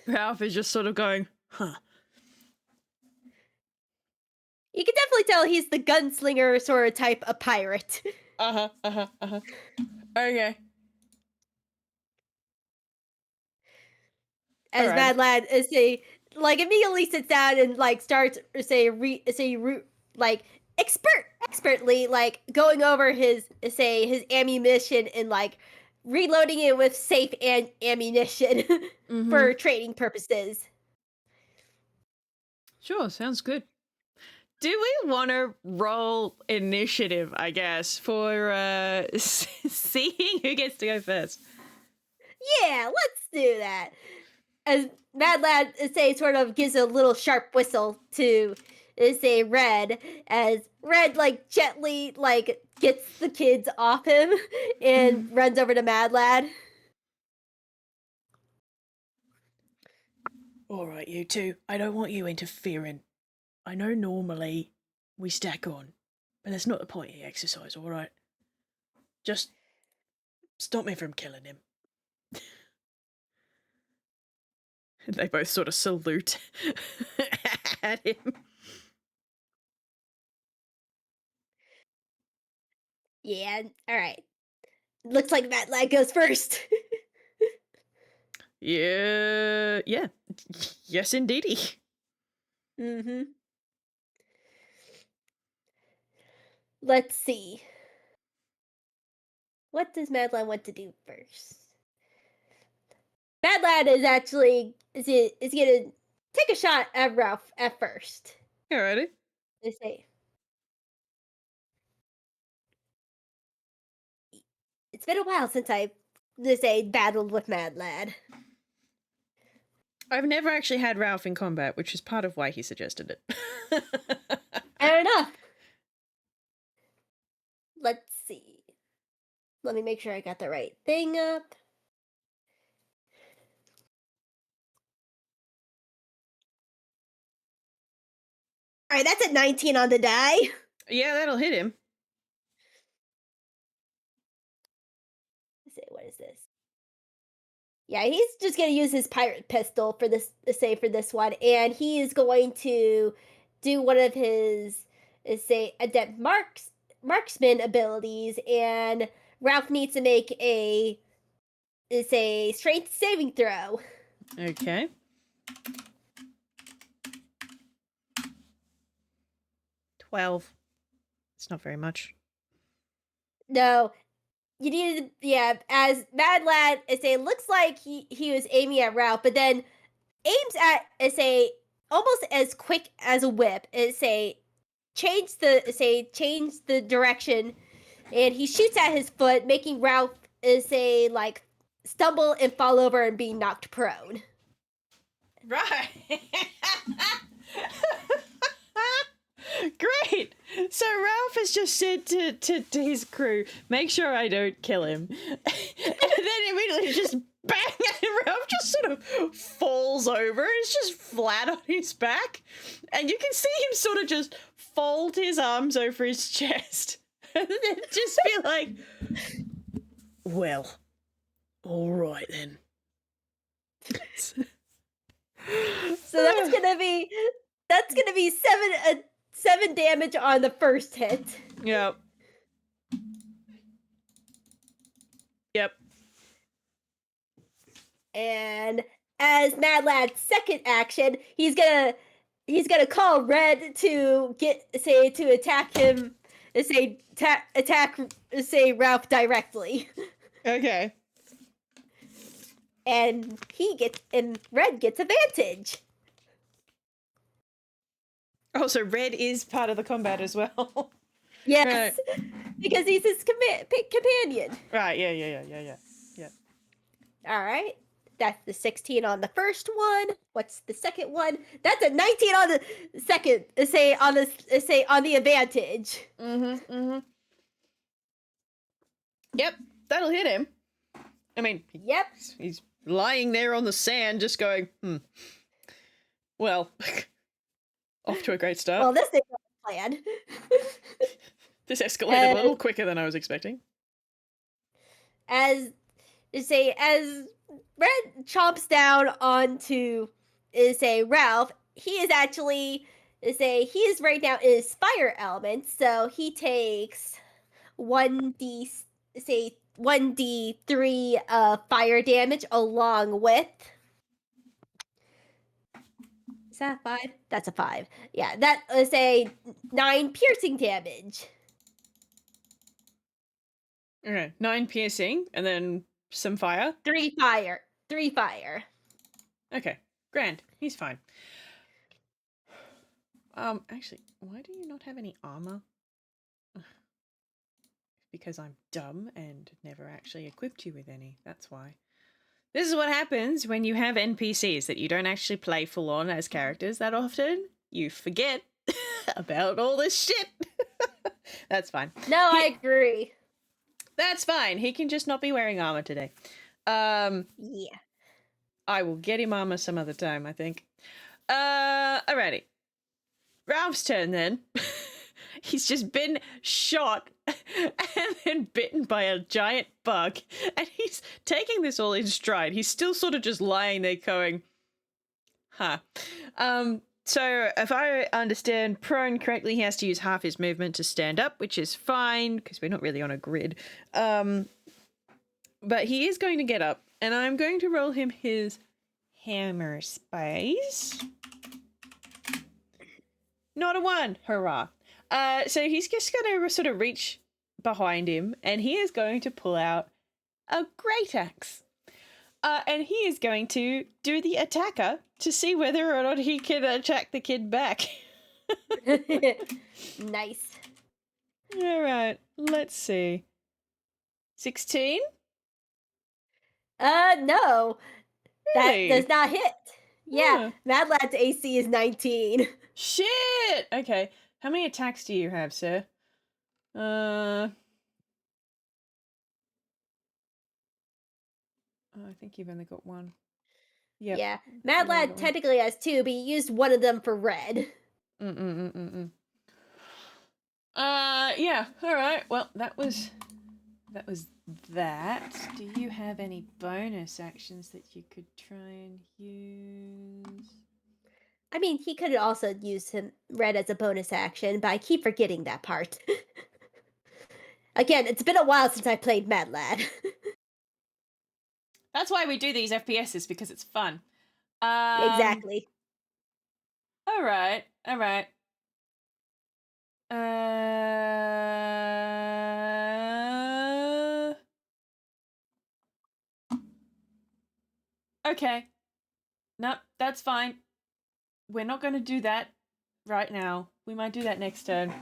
Raof is just sort of going, huh. You can definitely tell he's the gunslinger sort of type of pirate. Okay. As right. Mad Lad immediately sits down and like starts expertly like going over his ammunition and like reloading it with safe ammunition for training purposes. Sure, sounds good. Do we want to roll initiative, I guess, for seeing who gets to go first? Yeah, let's do that. As Mad Lad sort of gives a little sharp whistle to Red, as Red like gently like gets the kids off him and runs over to Mad Lad. All right, you two. I don't want you interfering. I know normally we stack on, but that's not the point of the exercise, all right? Just stop me from killing him. They both sort of salute at him. Yeah, all right. Looks like Mad Lad goes first. Yeah. Yes, indeedy. Mm-hmm. Let's see. What does Mad Lad want to do first? Mad Lad is actually is gonna take a shot at Raof at first. Alrighty. They say it's been a while since battled with Mad Lad. I've never actually had Raof in combat, which is part of why he suggested it. Fair enough. Let's see. Let me make sure I got the right thing up. All right, that's a 19 on the die. Yeah, that'll hit him. Let's see, what is this? Yeah, he's just gonna use his pirate pistol for this for this one, and he's going to do one of his adept marksman abilities, and Ralph needs to make a strength saving throw. Okay. $12. It's not very much. No, you needed, yeah, as Mad Lad, looks like he was aiming at Ralph, but then aims at almost as quick as a whip. Change the direction, and he shoots at his foot, making Ralph stumble and fall over and be knocked prone. Right. Great. So Ralph has just said to his crew, make sure I don't kill him. And then immediately just bang, and Ralph just sort of falls over. It's just flat on his back. And you can see him sort of just fold his arms over his chest. And then just be like, well, all right then. So that's gonna be 7 damage on the first hit. Yep. Yep. And as Mad Lad's second action, he's gonna call Red to attack him, attack Ralph directly. Okay. And Red gets advantage. Oh, so Red is part of the combat as well. Yes, because he's his companion. Right, yeah. All right. That's the 16 on the first one. What's the second one? That's a 19 on the second. On the advantage. Yep, that'll hit him. I mean, Yep. he's lying there on the sand just going, well, off to a great start. Well, this thing was planned. This escalated a little quicker than I was expecting. As Red chomps down onto Ralph, he is actually he is right now in his fire element, so he takes 1d3 fire damage along with. Is that a 5? That's a 5. Yeah, that is a 9 piercing damage. Okay, 9 piercing, and then some fire. 3 fire. 3 fire. Okay, grand. He's fine. Actually, why do you not have any armor? Because I'm dumb and never actually equipped you with any. That's why. This is what happens when you have NPCs that you don't actually play full on as characters that often. You forget about all this shit. That's fine. No, I agree. That's fine. He can just not be wearing armor today. Yeah. I will get him armor some other time, I think. Alrighty. Ralph's turn then. He's just been shot and then bitten by a giant bug, and he's taking this all in stride. He's still sort of just lying there going, huh. So if I understand prone correctly, he has to use half his movement to stand up, which is fine because we're not really on a grid. But he is going to get up, and I'm going to roll him his hammer space. not a 1. Hurrah. So he's just going to sort of reach behind him, and he is going to pull out a great axe. And he is going to do the attacker to see whether or not he can attack the kid back. Nice. All right, let's see. 16? No. Really? That does not hit. Yeah, Huh. Mad Lad's AC is 19. Shit! Okay, how many attacks do you have, sir? I think you've only got 1. Yep. Yeah, Mad you've only Lad got 1. technically has 2, but he used one of them for red. Yeah, alright, well, that was that. Do you have any bonus actions that you could try and use? I mean, he could also use him red as a bonus action, but I keep forgetting that part. Again, it's been a while since I played Mad Lad. That's why we do these FPSs, because it's fun. Exactly. Alright. Okay. Nope, that's fine. We're not going to do that right now. We might do that next turn.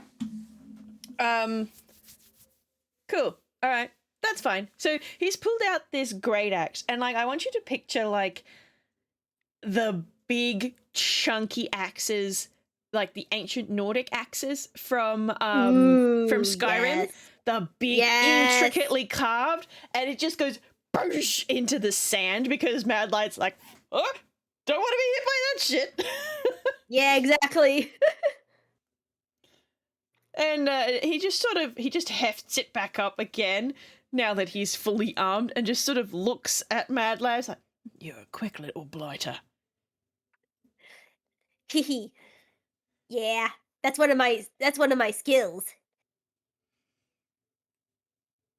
Cool. All right. That's fine. So he's pulled out this great axe, and like I want you to picture like the big chunky axes, like the ancient Nordic axes from Skyrim. Yes. The big, intricately carved, and it just goes boosh into the sand because Mad Light's like, oh, don't want to be hit by that shit. Yeah, exactly. And he just hefts it back up again now that he's fully armed, and just sort of looks at Mad Lad like, "You're a quick little blighter." Hehe. Yeah, that's one of my skills.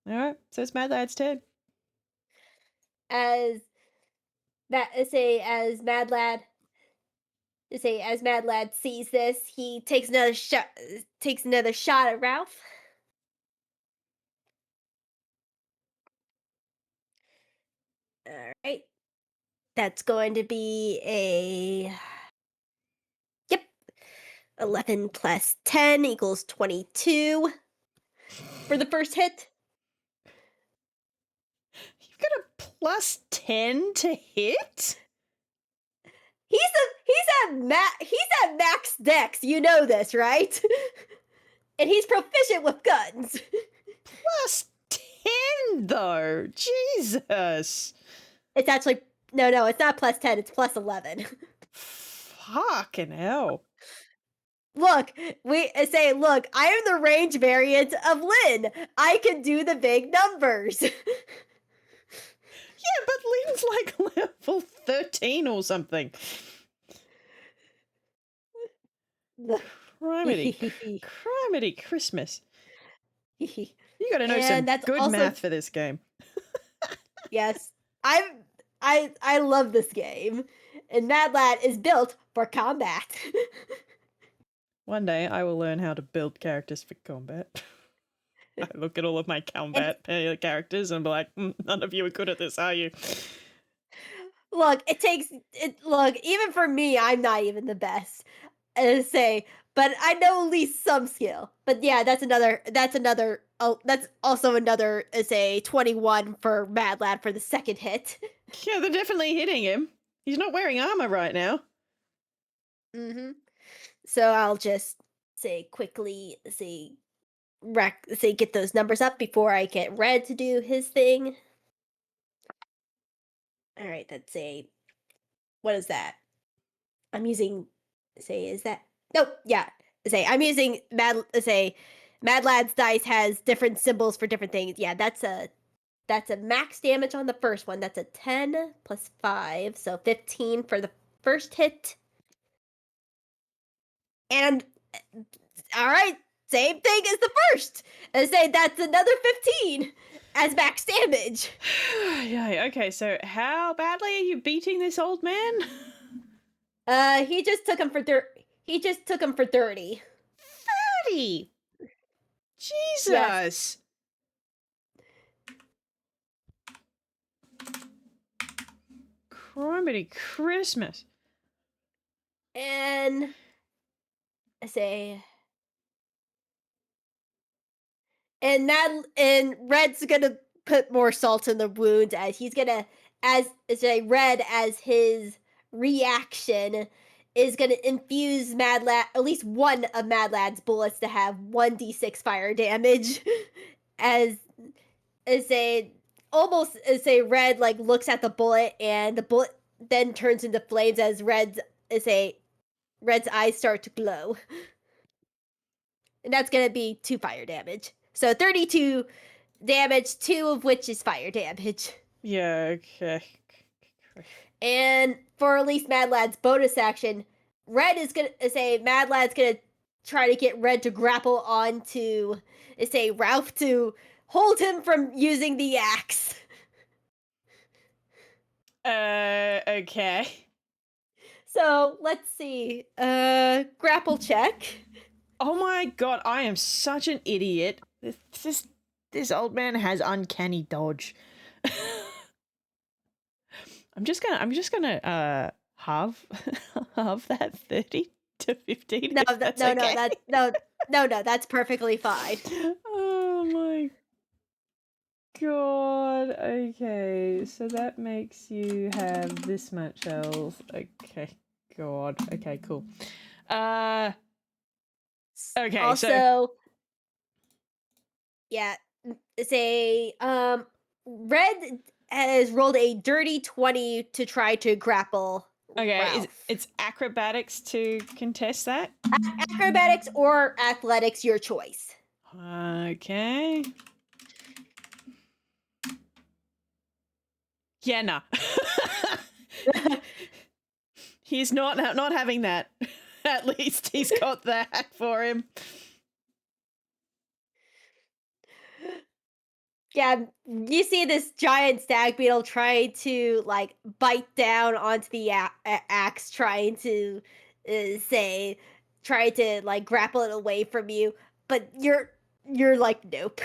All right, so it's Mad Lad's turn. As as Mad Lad sees this, he takes another shot at Raof. All right. That's going to be a 11 plus 10 equals 22 for the first hit. You've got a plus 10 to hit? He's at max dex. You know this, right? And he's proficient with guns. Plus 10 though. Jesus. It's actually no, it's not plus 10, it's plus 11. Fucking hell. Look, look, I am the range variant of Lynn. I can do the big numbers. Yeah, but Lynn's like level 13 or something. Criminy Christmas. You gotta know some good math for this game. Yes. I love this game. And Mad Lad is built for combat. One day I will learn how to build characters for combat. I look at all of my combat characters and be like, none of you are good at this, are you? Look, even for me, I'm not even the best. But I know at least some skill. But yeah, that's also another 21 for Mad Lad for the second hit. Yeah, they're definitely hitting him. He's not wearing armor right now. Mm-hmm. So I'll just quickly get those numbers up before I get Red to do his thing. All right, that's what is that? I'm using I'm using Mad Lad's dice has different symbols for different things. Yeah, that's a max damage on the first one. That's a 10 plus 5, so 15 for the first hit. And all right, same thing as the first. That's another 15 as max damage. Yeah, okay, so how badly are you beating this old man? He just took him for He just took him for 30. 30! Yes. Jesus! Criminy Christmas. And I say, and Red's gonna put more salt in the wound as he's gonna, as say Red as his reaction is gonna infuse Mad Lad, at least one of Mad Lad's bullets to have 1d6 fire damage. as as a almost as a Red like looks at the bullet, and the bullet then turns into flames as Red's eyes start to glow. And that's gonna be 2 fire damage. So 32 damage, 2 of which is fire damage. Yeah, okay. And for at least Mad Lad's bonus action, Mad Lad's gonna try to get Red to grapple onto Raof to hold him from using the axe. Okay. So let's see. Grapple check. Oh my god, I am such an idiot. This old man has uncanny dodge. I'm just gonna halve halve that 30 to 15. No, Okay. that's perfectly fine. Oh my god. Okay, so that makes you have this much health. Okay, god. Okay, cool. Okay, Also, so yeah, Red has rolled a dirty 20 to try to grapple. okay, Raof. it's acrobatics to contest that. Acrobatics or athletics, your choice. Okay. Yeah, nah. He's not having that. At least he's got that for him. Yeah, you see this giant stag beetle trying to like bite down onto the axe, trying to try to like grapple it away from you, but you're like, nope.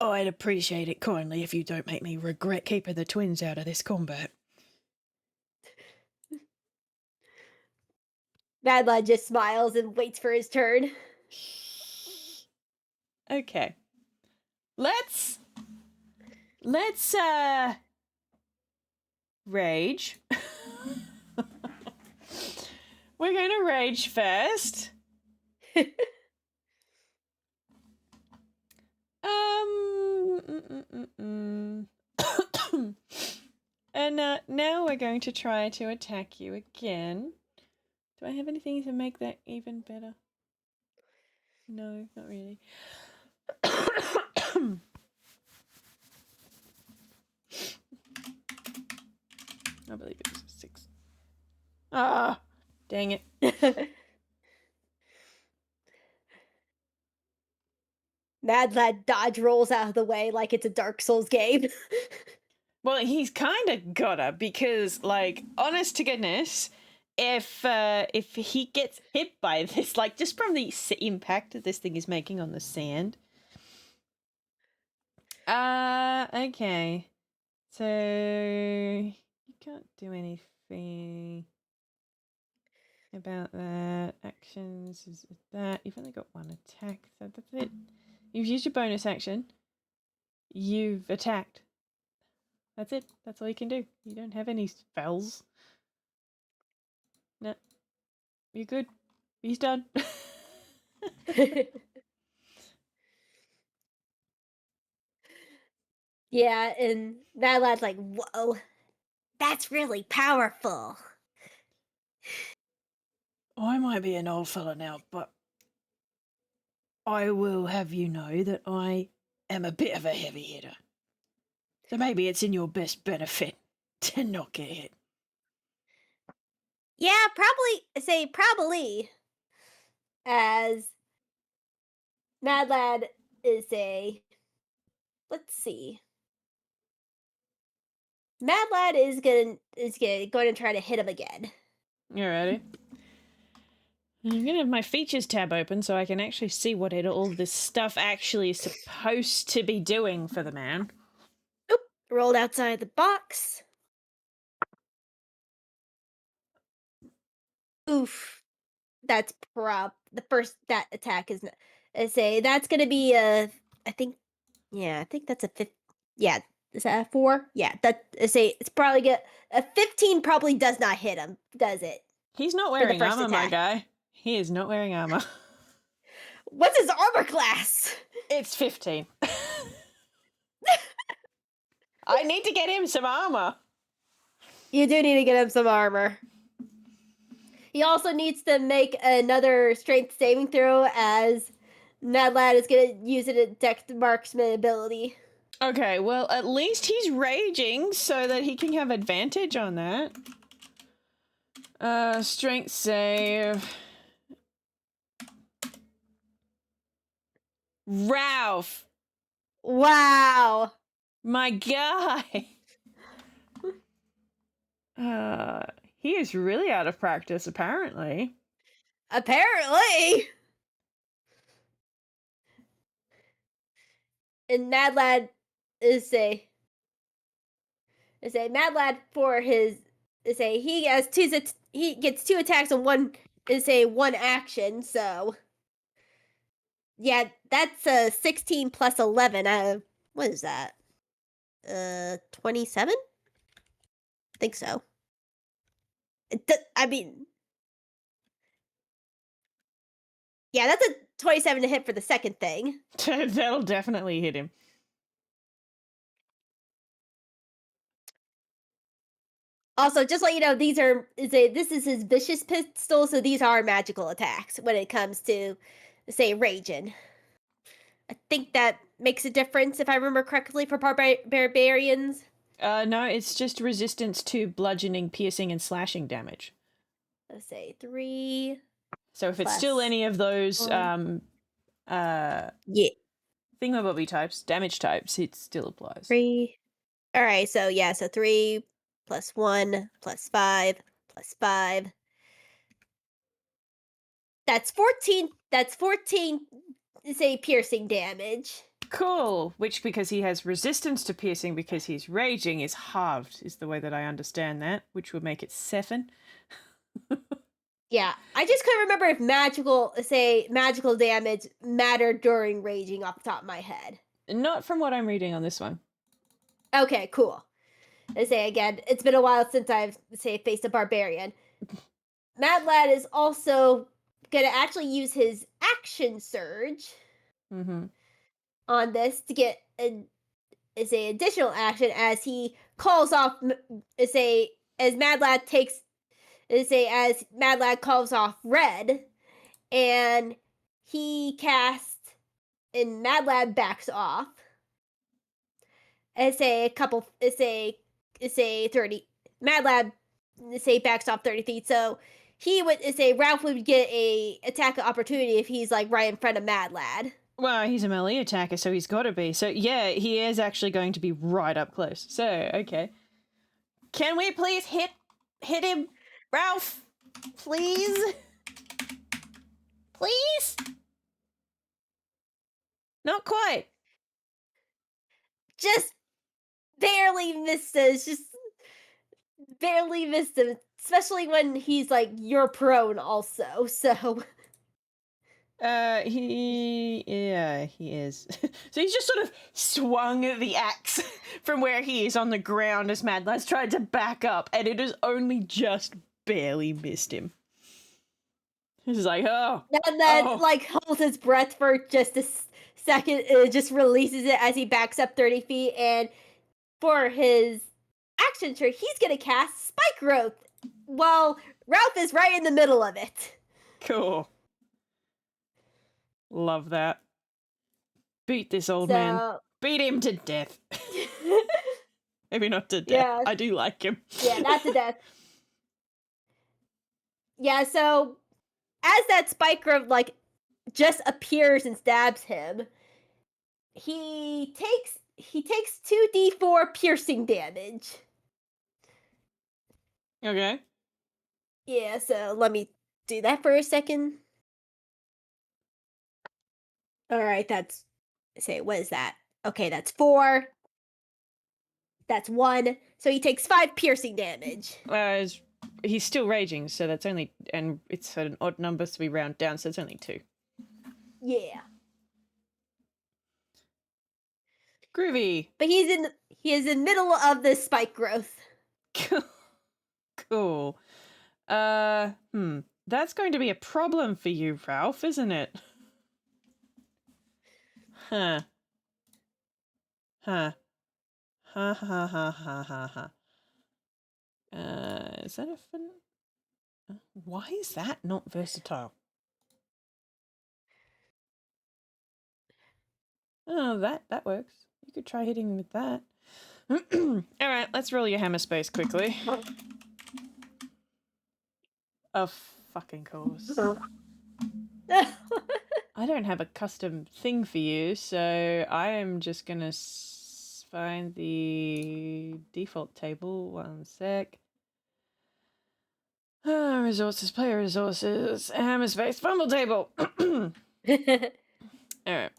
Oh, I'd appreciate it kindly if you don't make me regret keeping the twins out of this combat. Mad Lad just smiles and waits for his turn. Okay. Let's rage. We're going to rage first. And now we're going to try to attack you again. Do I have anything to make that even better? No, not really. I believe it was a 6. Ah, dang it. Mad Lad dodge rolls out of the way like it's a Dark Souls game. Well, he's kind of gotta, because, like, honest to goodness, if he gets hit by this, like, just from the impact that this thing is making on the sand. Okay. So you can't do anything about that. Actions is that. You've only got one attack, so that's it. You've used your bonus action. You've attacked. That's it. That's all you can do. You don't have any spells. No. You're good. He's done. Yeah, and Mad Lad's like, whoa, that's really powerful. I might be an old fella now, but I will have you know that I am a bit of a heavy hitter. So maybe it's in your best benefit to not get hit. Yeah, probably. As Mad Lad is let's see. Mad Lad is going to try to hit him again. You ready? I'm gonna have my features tab open so I can actually see what all this stuff actually is supposed to be doing for the man. Oop, rolled outside the box. Oof. That's the first that attack is I say that's gonna be a I think I think that's a yeah, is that a 4? Yeah, that I say it's probably get a 15 probably does not hit him, does it? He's not For the wearing first armor, my attack. guy. He is not wearing armor. What's his armor class? It's 15. I need to get him some armor. You do need to get him some armor. He also needs to make another strength saving throw as Mad Lad is going to use it at dex marksman ability. Okay, well, at least he's raging so that he can have advantage on that. Strength save. Raof! Wow. My guy! He is really out of practice, apparently. Apparently. And Mad Lad is a Mad Lad for his he has he gets 2 attacks on one action, so yeah, that's a 16 plus 11. What is that? 27? I think so. I mean, yeah, that's a 27 to hit for the second thing. That'll definitely hit him. Also, just let you know, this is his vicious pistol, so these are magical attacks when it comes to say raging. I think that makes a difference if I remember correctly for barbarians. No, it's just resistance to bludgeoning, piercing, and slashing damage. Let's say 3. So if it's still any of those yeah, thingamabobby types, damage types, it still applies. 3. All right, so yeah, so 3 plus 1 plus 5 plus 5. That's 14. That's 14. Say piercing damage. Cool. Which, because he has resistance to piercing because he's raging, is halved, is the way that I understand that, which would make it 7. Yeah, I just couldn't remember if magical damage mattered during raging off the top of my head. Not from what I'm reading on this one. Okay, cool. I say again, it's been a while since I've faced a barbarian. Mad Lad is also gonna actually use his action surge on this to get an additional action as he calls off as Mad Lad as Mad Lad calls off Red, and he casts and Mad Lad backs off. It's a couple. It's a 30. Mad Lad backs off 30 feet. So he would say Raof would get a attack opportunity if he's like right in front of Mad Lad. Well, he's a melee attacker, so he's got to be. So yeah, he is actually going to be right up close. So okay, can we please hit him, Raof? Please, please. Not quite. Just barely missed it. It's just barely missed him, especially when he's like you're prone also. So he is. So he's just sort of swung the axe from where he is on the ground as Mad Lad's tried to back up, and it has only just barely missed him. He's like, oh. And then like holds his breath for just a second, it just releases it as he backs up 30 feet, and for his action turn, he's gonna cast Spike Growth while Raof is right in the middle of it. Cool. Love that. Beat this old man. Beat him to death. Maybe not to death. Yeah. I do like him. Yeah, not to death. Yeah, so as that Spike Growth like just appears and stabs him, he takes 2d4 piercing damage. Okay. Yeah, so let me do that for a second. All right, that's what is that? Okay, that's 4. That's 1. So he takes 5 piercing damage. He's still raging, so that's only, and it's an odd number, so we round down, so it's only 2. Yeah. Groovy. But he is in middle of the spike growth. Cool. That's going to be a problem for you, Raof, isn't it? Huh. Ha ha ha ha ha ha. Is that a fun? Why is that not versatile? Oh, that works. You could try hitting him with that. All right, let's roll your hammer space quickly. Of fucking course. I don't have a custom thing for you, so I am just gonna find the default table. 1 sec. Resources, player resources, hammer space, fumble table. All right.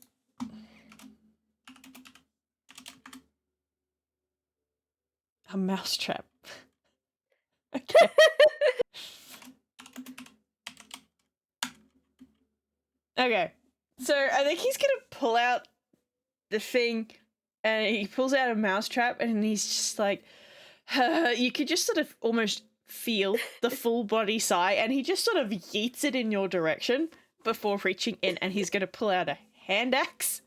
A mousetrap. Okay. Okay. So I think he's gonna pull out the thing, and he pulls out a mousetrap, and he's just like, you could just sort of almost feel the full body sigh, and he just sort of yeets it in your direction before reaching in, and he's gonna pull out a hand axe,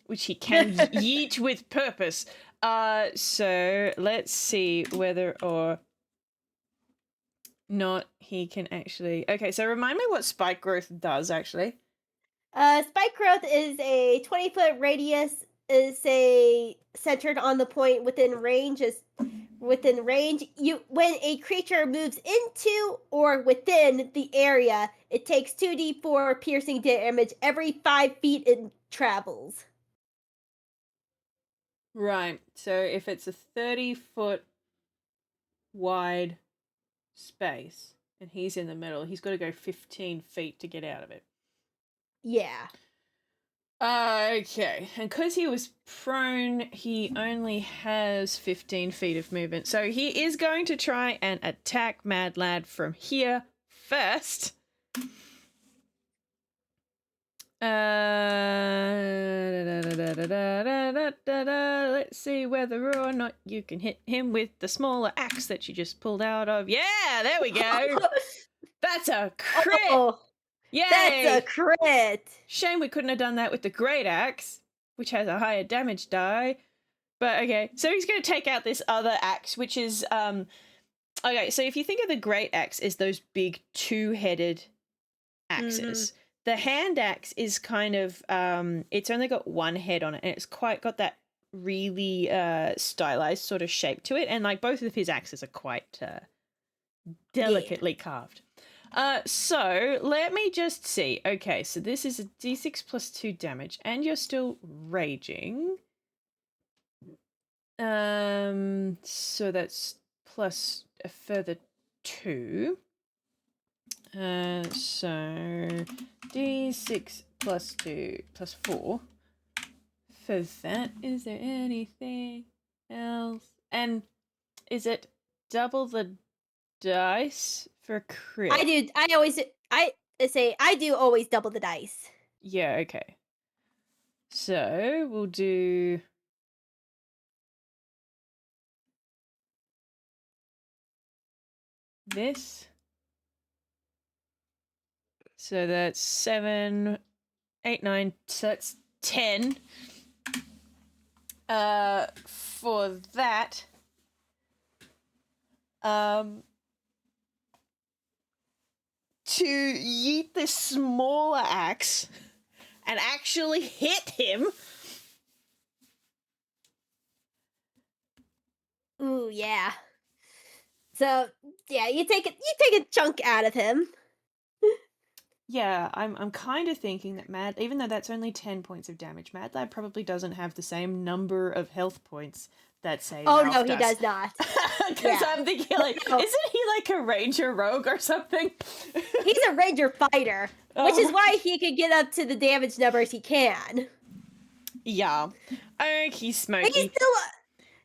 which he can yeet with purpose. So let's see whether or not he can actually. Okay, so remind me what spike growth does actually. Spike growth is a 20-foot radius. Is a centered on the point within range. When a creature moves into or within the area, it takes 2d4 piercing damage every 5 feet it travels. Right. So if it's a 30-foot wide space and he's in the middle, he's got to go 15 feet to get out of it. Yeah. Okay. And because he was prone, he only has 15 feet of movement. So he is going to try and attack Mad Lad from here first. Let's see whether or not you can hit him with the smaller axe that you just pulled out of. Yeah, there we go. That's a crit. Oh, yay! That's a crit. Shame we couldn't have done that with the great axe, which has a higher damage die. But okay, so he's going to take out this other axe, which is okay. So if you think of the great axe as those big 2-headed axes. Mm-hmm. The hand axe is kind of, it's only got 1 head on it, and it's quite got that really stylized sort of shape to it, and like both of his axes are quite delicately carved. So let me just see. Okay, so this is a d6 plus 2 damage, and you're still raging. So that's plus a further 2. So d6 plus 2 plus 4 for that. Is there anything else? And is it double the dice for crit? I do always double the dice. Yeah, okay. So we'll do this. So that's 7, 8, 9, so that's 10. For that, to yeet this smaller axe and actually hit him. Ooh, yeah. So yeah, you take a chunk out of him. Yeah, I'm kind of thinking that even though that's only 10 points of damage, Mad Lad probably doesn't have the same number of health points that say Oh Raof no, he does not. Because Yeah. I'm thinking, like, No. isn't he like a ranger rogue or something? He's a ranger fighter, which is why he can get up to the damage numbers he can. Yeah. Okie But he's smoky. still,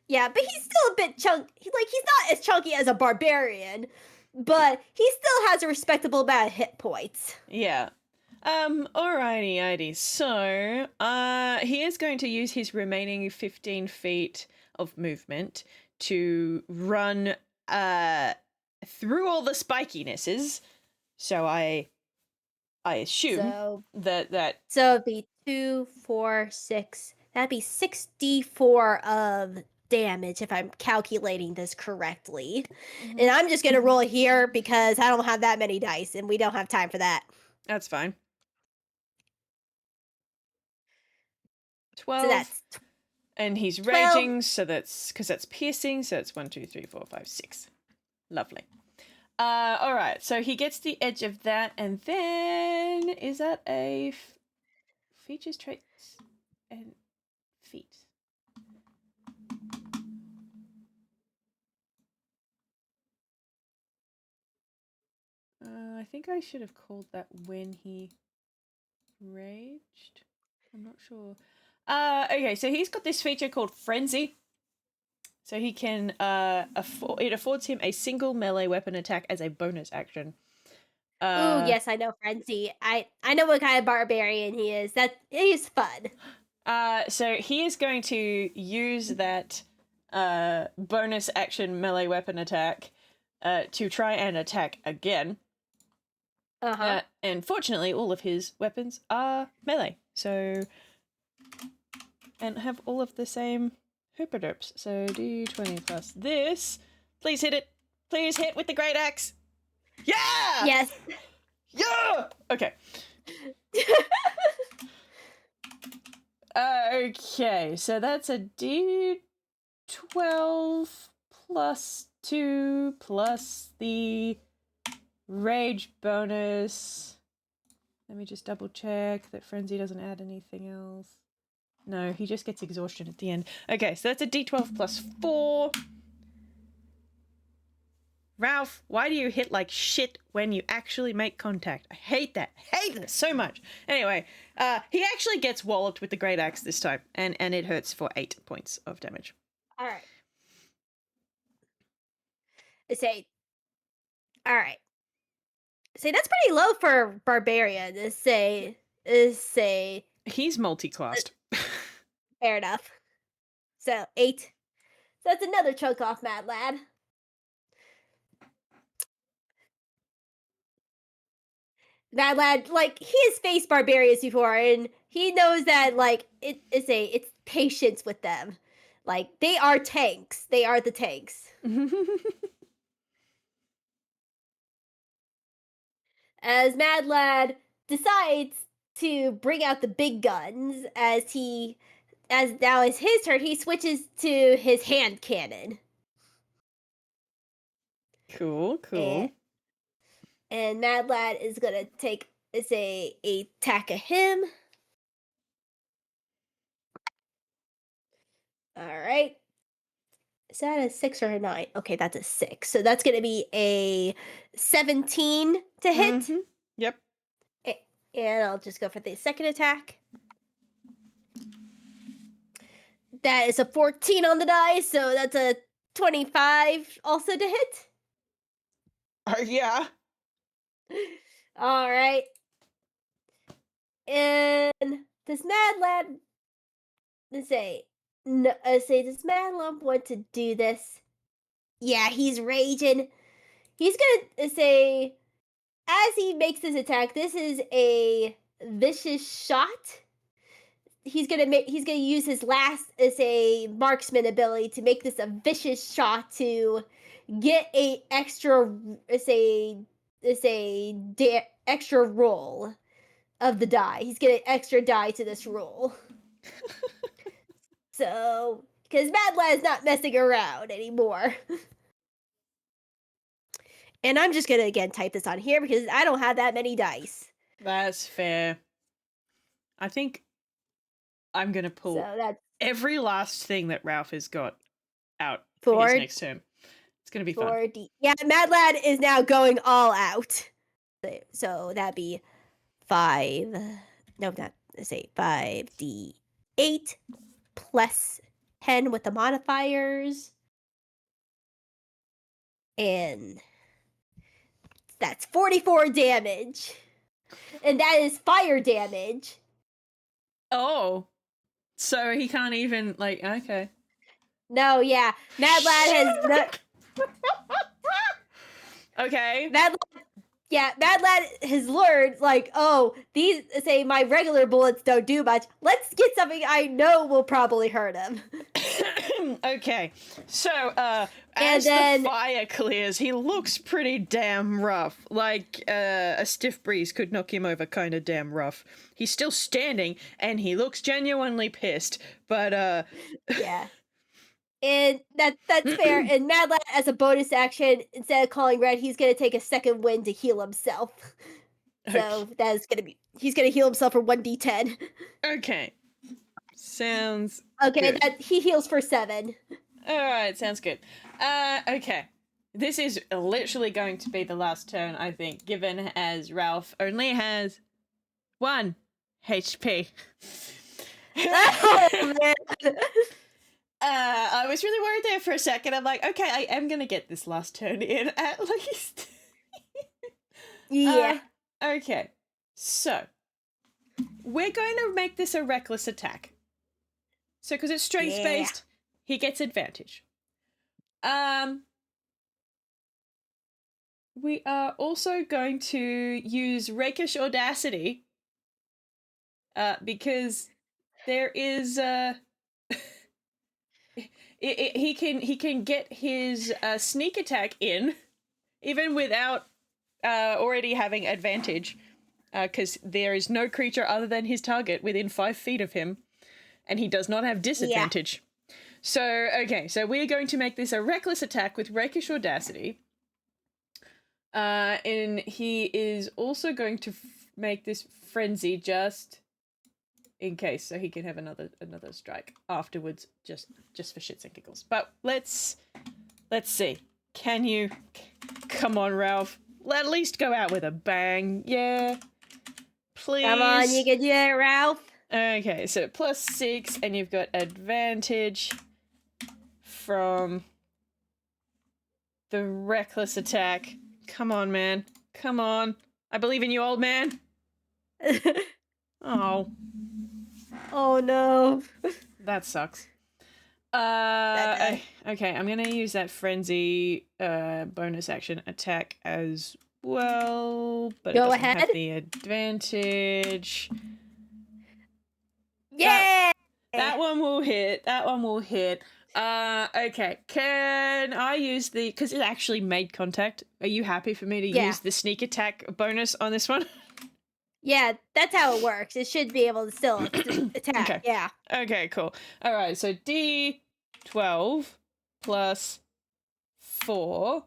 but he's still a bit chunky. He's not as chunky as a barbarian, but he still has a respectable amount of hit points. Yeah. Alrighty. So, he is going to use his remaining 15 feet of movement to run, through all the spikinesses. So I assume So that it'd be 2, 4, 6. That'd be 64 of damage if I'm calculating this correctly. And I'm just gonna roll here because I don't have that many dice and we don't have time for that. that's fine. 12. So that's And he's 12. raging, so that's because that's piercing, so it's 1, 2, 3, 4, 5, 6. Lovely. All right, so he gets the edge of that, and then is that a features, traits, and feet? I think I should have called that when he raged. I'm not sure. Okay, so he's got this feature called Frenzy. So he can it affords him a single melee weapon attack as a bonus action. Ooh, yes, I know Frenzy. I know what kind of barbarian he is. That he's fun. So he is going to use that bonus action melee weapon attack to try and attack again. And fortunately, all of his weapons are melee. So, and have all of the same hoopaderps. So d20 plus this. Please hit it. Please hit with the great axe. Yeah! Yes. Yeah! Okay. Okay, so that's a d12 plus 2 plus the rage bonus. Let me just double check that Frenzy doesn't add anything else. No, he just gets exhaustion at the end. Okay, so that's a d12 plus 4. Raof, why do you hit like shit when you actually make contact? I hate that. Hate that so much. Anyway, he actually gets walloped with the great axe this time, and it hurts for 8 points of damage. All right. Say. All right. Say that's pretty low for barbarian. Say. He's multi-classed. Fair enough. So 8. So that's another chunk off, Mad Lad. Mad Lad, like he has faced barbarians before, and he knows that like it's patience with them. Like they are tanks. They are the tanks. As Mad Lad decides to bring out the big guns, as now is his turn, he switches to his hand cannon. Cool. And Mad Lad is gonna take a attack at him. All right. Is that a 6 or a 9? Okay, that's a 6. So that's gonna be a 17 to hit. Mm-hmm. Yep. And I'll just go for the second attack. That is a 14 on the die, so that's a 25 also to hit. Yeah. All right. And does Mad Lad say does Mad Lad want to do this? Yeah, he's raging. He's gonna say as he makes this attack, this is a vicious shot. He's gonna use his last as a marksman ability to make this a vicious shot to get a extra extra roll of the die. He's getting extra die to this roll. So because Mad Lad is not messing around anymore. And I'm just gonna again type this on here because I don't have that many dice. That's fair. I think I'm gonna pull every last thing that Raof has got out for his For next turn. It's gonna be fun. 4D. Yeah, Mad Lad is now going all out. So that'd be 5. No, not say 5D8 plus 10 with the modifiers. And that's 44 damage. And that is fire damage. Oh. So he can't even, like, okay. No, yeah. Mad Lad has Okay. Mad Lad has learned, like, oh, these say my regular bullets don't do much. Let's get something I know will probably hurt him. Okay. So, And as then- the fire clears, he looks pretty damn rough. Like, a stiff breeze could knock him over kind of damn rough. He's still standing, and he looks genuinely pissed, but, Yeah. And that's fair. And Mad Lad, as a bonus action, instead of calling red, he's gonna take a second wind to heal himself. So that is gonna be he's gonna heal himself for 1d10. Okay. Sounds Okay, good. that he heals for 7. Alright, sounds good. Okay. This is literally going to be the last turn, I think, given as Raof only has 1 HP. Oh, man. I was really worried there for a second. I'm like, okay, I am gonna get this last turn in at least. Yeah. Okay. So, we're going to make this a reckless attack. So, because it's strength-based, he gets advantage. We are also going to use Rakish Audacity, because there is he can get his sneak attack in, even without already having advantage, because there is no creature other than his target within 5 feet of him, and he does not have disadvantage. So, okay, so we're going to make this a reckless attack with Rakish Audacity. And he is also going to make this frenzy just in case, so he can have another strike afterwards, just for shits and giggles. But let's see. Can you? Come on, Raof. At least go out with a bang. Yeah. Please. Come on, you can do it, Raof. Okay, so +6, and you've got advantage from the reckless attack. Come on, man. Come on. I believe in you, old man. Oh. Oh no. That sucks. Okay, I'm gonna use that frenzy bonus action attack as well, but Go it doesn't ahead. have the advantage. Yeah. That one will hit. That one will hit. Okay. Can I use the, because it actually made contact? Are you happy for me to use the sneak attack bonus on this one? Yeah, that's how it works. It should be able to still attack. Okay. Yeah. Okay, cool. All right, so D12 plus 4.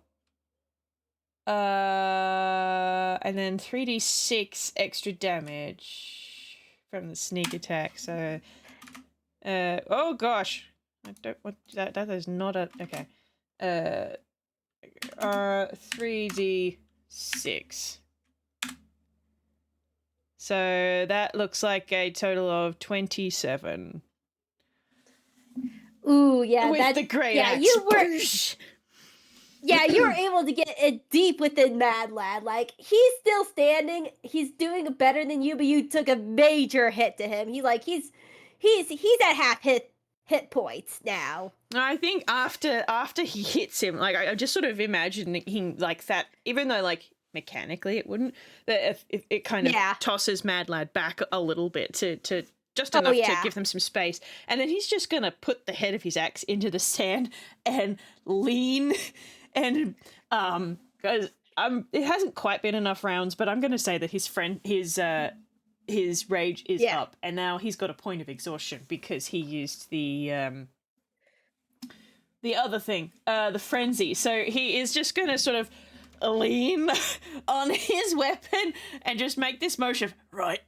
And then 3d6 extra damage from the sneak attack. So, oh gosh. I don't want that. That is not a, okay. 3d6. So that looks like a total of 27. Ooh, yeah. With the great axe. You were. Yeah, you were able to get it deep within Mad Lad. Like, he's still standing. He's doing better than you, but you took a major hit to him. He's at half hit points now. I think after he hits him, like I just sort of imagining him like that, even though like mechanically it wouldn't, that if it kind of tosses Mad Lad back a little bit to just enough to give them some space, and then he's just gonna put the head of his axe into the sand and lean, and because it hasn't quite been enough rounds, but I'm gonna say that his rage is up, and now he's got a point of exhaustion because he used the other thing, the frenzy. So he is just gonna sort of lean on his weapon and just make this motion of, right,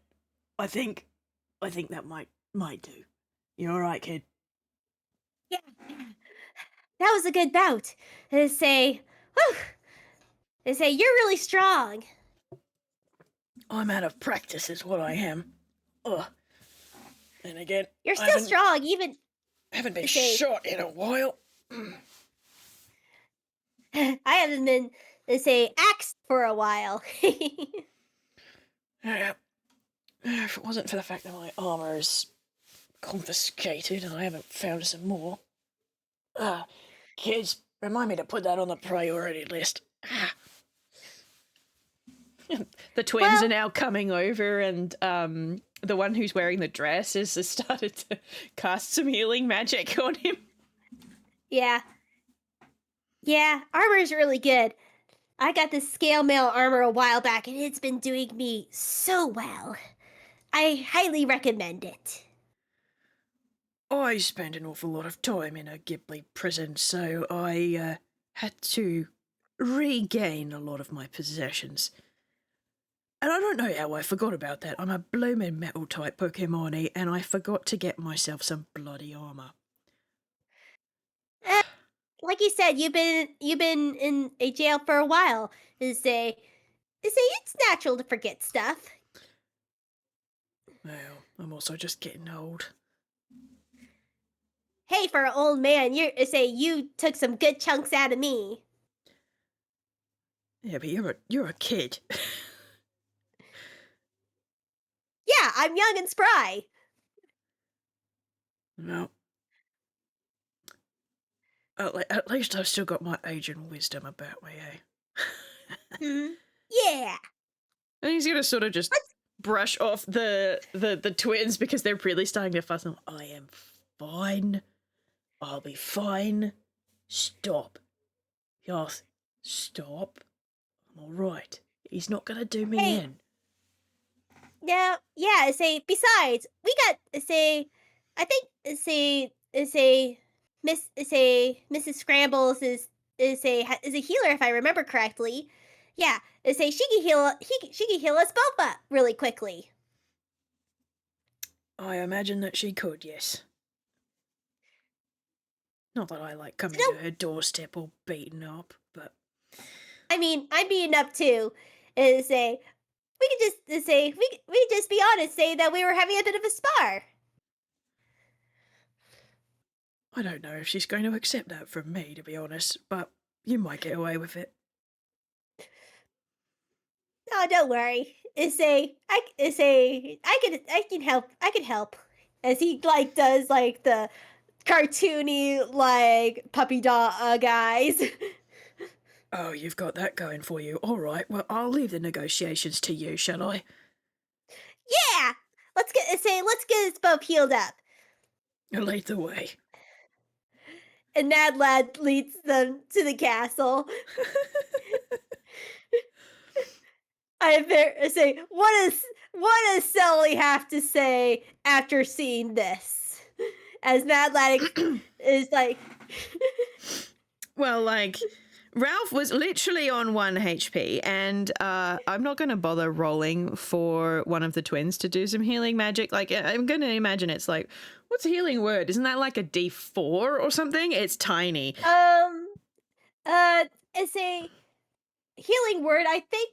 I think that might do. You all right, kid? Yeah. That was a good bout. They say, whew, they say you're really strong. I'm out of practice, is what I am. Ugh. And again, You're I still strong, even. haven't been Say- shot in a while. I haven't been, they say, axed for a while. Yeah. If it wasn't for the fact that my armor is confiscated and I haven't found some more. Kids, remind me to put that on the priority list. The twins are now coming over, and the one who's wearing the dress has started to cast some healing magic on him. Yeah. Yeah, armor's really good. I got this scale mail armor a while back, and it's been doing me so well. I highly recommend it. I spent an awful lot of time in a Ghibli prison, so I had to regain a lot of my possessions. And I don't know how I forgot about that. I'm a blooming metal type Pokemon, and I forgot to get myself some bloody armor. Like you said, you've been in a jail for a while. They say it's natural to forget stuff. Well, I'm also just getting old. Hey, for an old man, you took some good chunks out of me. Yeah, but you're a kid. Yeah, I'm young and spry. Well, at least I've still got my age and wisdom about me, eh? Yeah. And he's gonna sort of just brush off the twins because they're really starting to fuss him. I am fine. I'll be fine. Stop. Yareth, stop. I'm alright. He's not gonna do me in. Now, yeah, besides, we got, I think, Mrs. Scrambles is a healer, if I remember correctly. Yeah, she can heal us both up really quickly. I imagine that she could, yes. Not that I like coming to her doorstep all beaten up, but... I mean, I'm beaten up too. We could just we could just be honest, say that we were having a bit of a spar. I don't know if she's going to accept that from me, to be honest, but you might get away with it. No, don't worry. I can help. As he does the cartoony puppy dog eyes. Oh, you've got that going for you. All right, well, I'll leave the negotiations to you, shall I? Yeah, let's get us both healed up. Lead the way. And Mad Lad leads them to the castle. What does Sully have to say after seeing this? As Mad Lad is like, Well, Raof was literally on 1 HP, and I'm not going to bother rolling for one of the twins to do some healing magic. I'm going to imagine it's what's a healing word? Isn't that like a D4 or something? It's tiny. it's a healing word. I think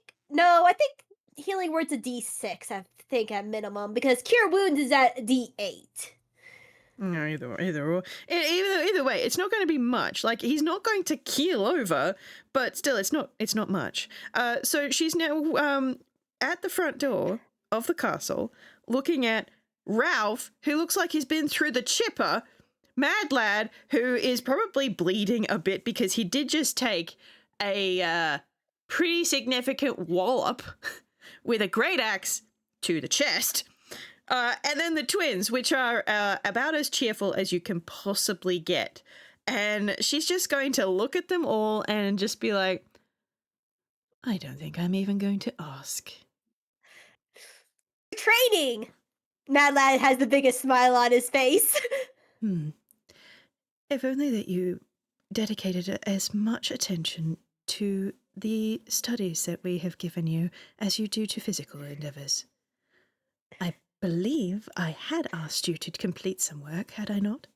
healing word's a D6. I think at minimum, because cure wounds is at D8. No, either or. Either way, it's not going to be much. He's not going to keel over, but still, it's not much. So she's now at the front door of the castle, looking at Raof, who looks like he's been through the chipper, Mad Lad, who is probably bleeding a bit because he did just take a pretty significant wallop with a great axe to the chest. And then the twins, which are about as cheerful as you can possibly get. And she's just going to look at them all and just be like, I don't think I'm even going to ask. Training! Mad Lad has the biggest smile on his face. If only that you dedicated as much attention to the studies that we have given you as you do to physical endeavors. I believe I had asked you to complete some work, had I not?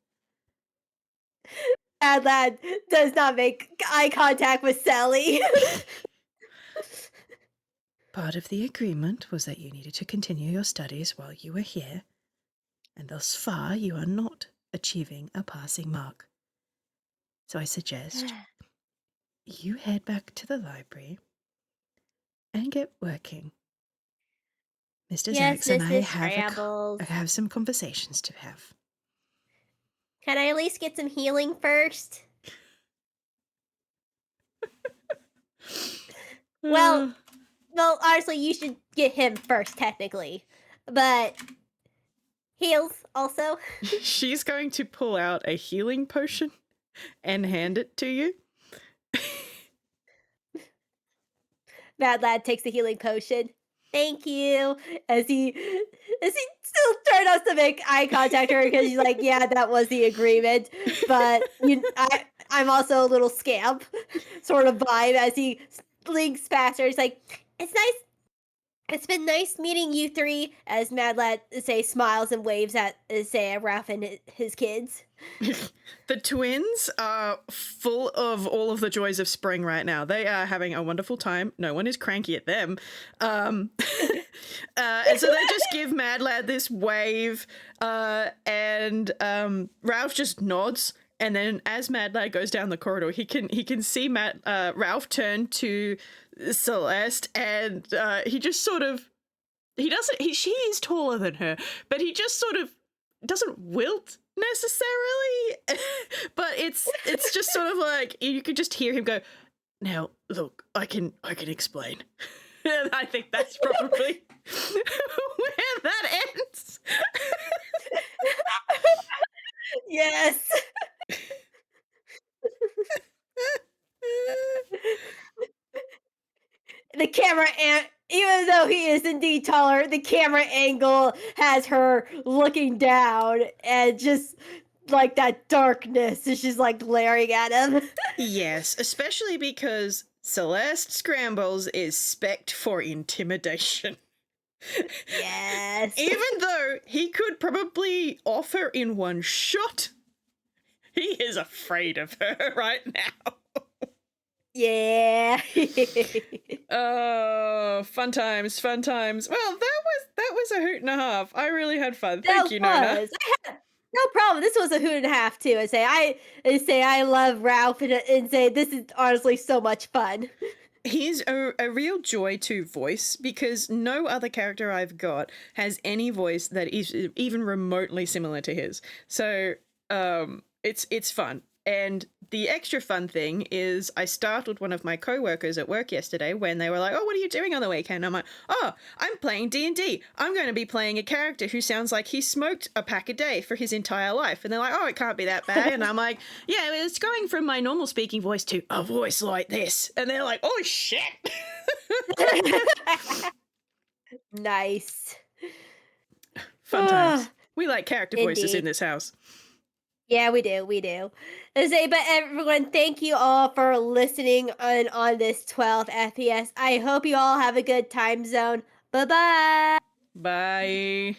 Mad Lad does not make eye contact with Sally. Part of the agreement was that you needed to continue your studies while you were here, and thus far you are not achieving a passing mark. So I suggest you head back to the library and get working. Mr. Yes, Zerks and I Mrs. Scrambles. have some conversations to have. Can I at least get some healing first? Well, honestly, you should get him first, technically. But heals also. She's going to pull out a healing potion and hand it to you. Mad Lad takes the healing potion. Thank you. As he still trying not to make eye contact with her because he's like, yeah, that was the agreement. But I'm also a little scamp sort of vibe as he blinks past her. He's like, it's nice. It's been nice meeting you three, as Mad Lad smiles and waves at Raof and his kids. The twins are full of all of the joys of spring right now. They are having a wonderful time. No one is cranky at them. And so they just give Mad Lad this wave, and Raof just nods. And then as Mad Lad goes down the corridor, he can see Raof turn to Celeste, and he just sort of, she is taller than her, but he just sort of doesn't wilt necessarily, but it's just sort of like, you could just hear him go, now look, I can explain. And I think that's probably where that ends. Yes. The camera, even though he is indeed taller, the camera angle has her looking down, and just like that darkness is just like glaring at him. Yes, especially because Celeste Scrambles is spec'd for intimidation. Yes. Even though he could probably offer in one shot, he is afraid of her right now. Yeah. Oh, fun times, fun times. Well, that was a hoot and a half. I really had fun. Thank you, Nona. No problem. This was a hoot and a half too. I love Raof, and say this is honestly so much fun. He's a real joy to voice, because no other character I've got has any voice that is even remotely similar to his. So it's fun. And the extra fun thing is I startled one of my co-workers at work yesterday when they were like, oh, what are you doing on the weekend? I'm like, oh, I'm playing D&D. I'm going to be playing a character who sounds like he smoked a pack a day for his entire life. And they're like, oh, it can't be that bad. And I'm like, yeah, it's going from my normal speaking voice to a voice like this. And they're like, oh, shit. Nice. Fun times. We like character voices Indeed. in this house. Yeah, we do. But everyone, thank you all for listening on this 12 FPS. I hope you all have a good time zone. Bye-bye. Bye.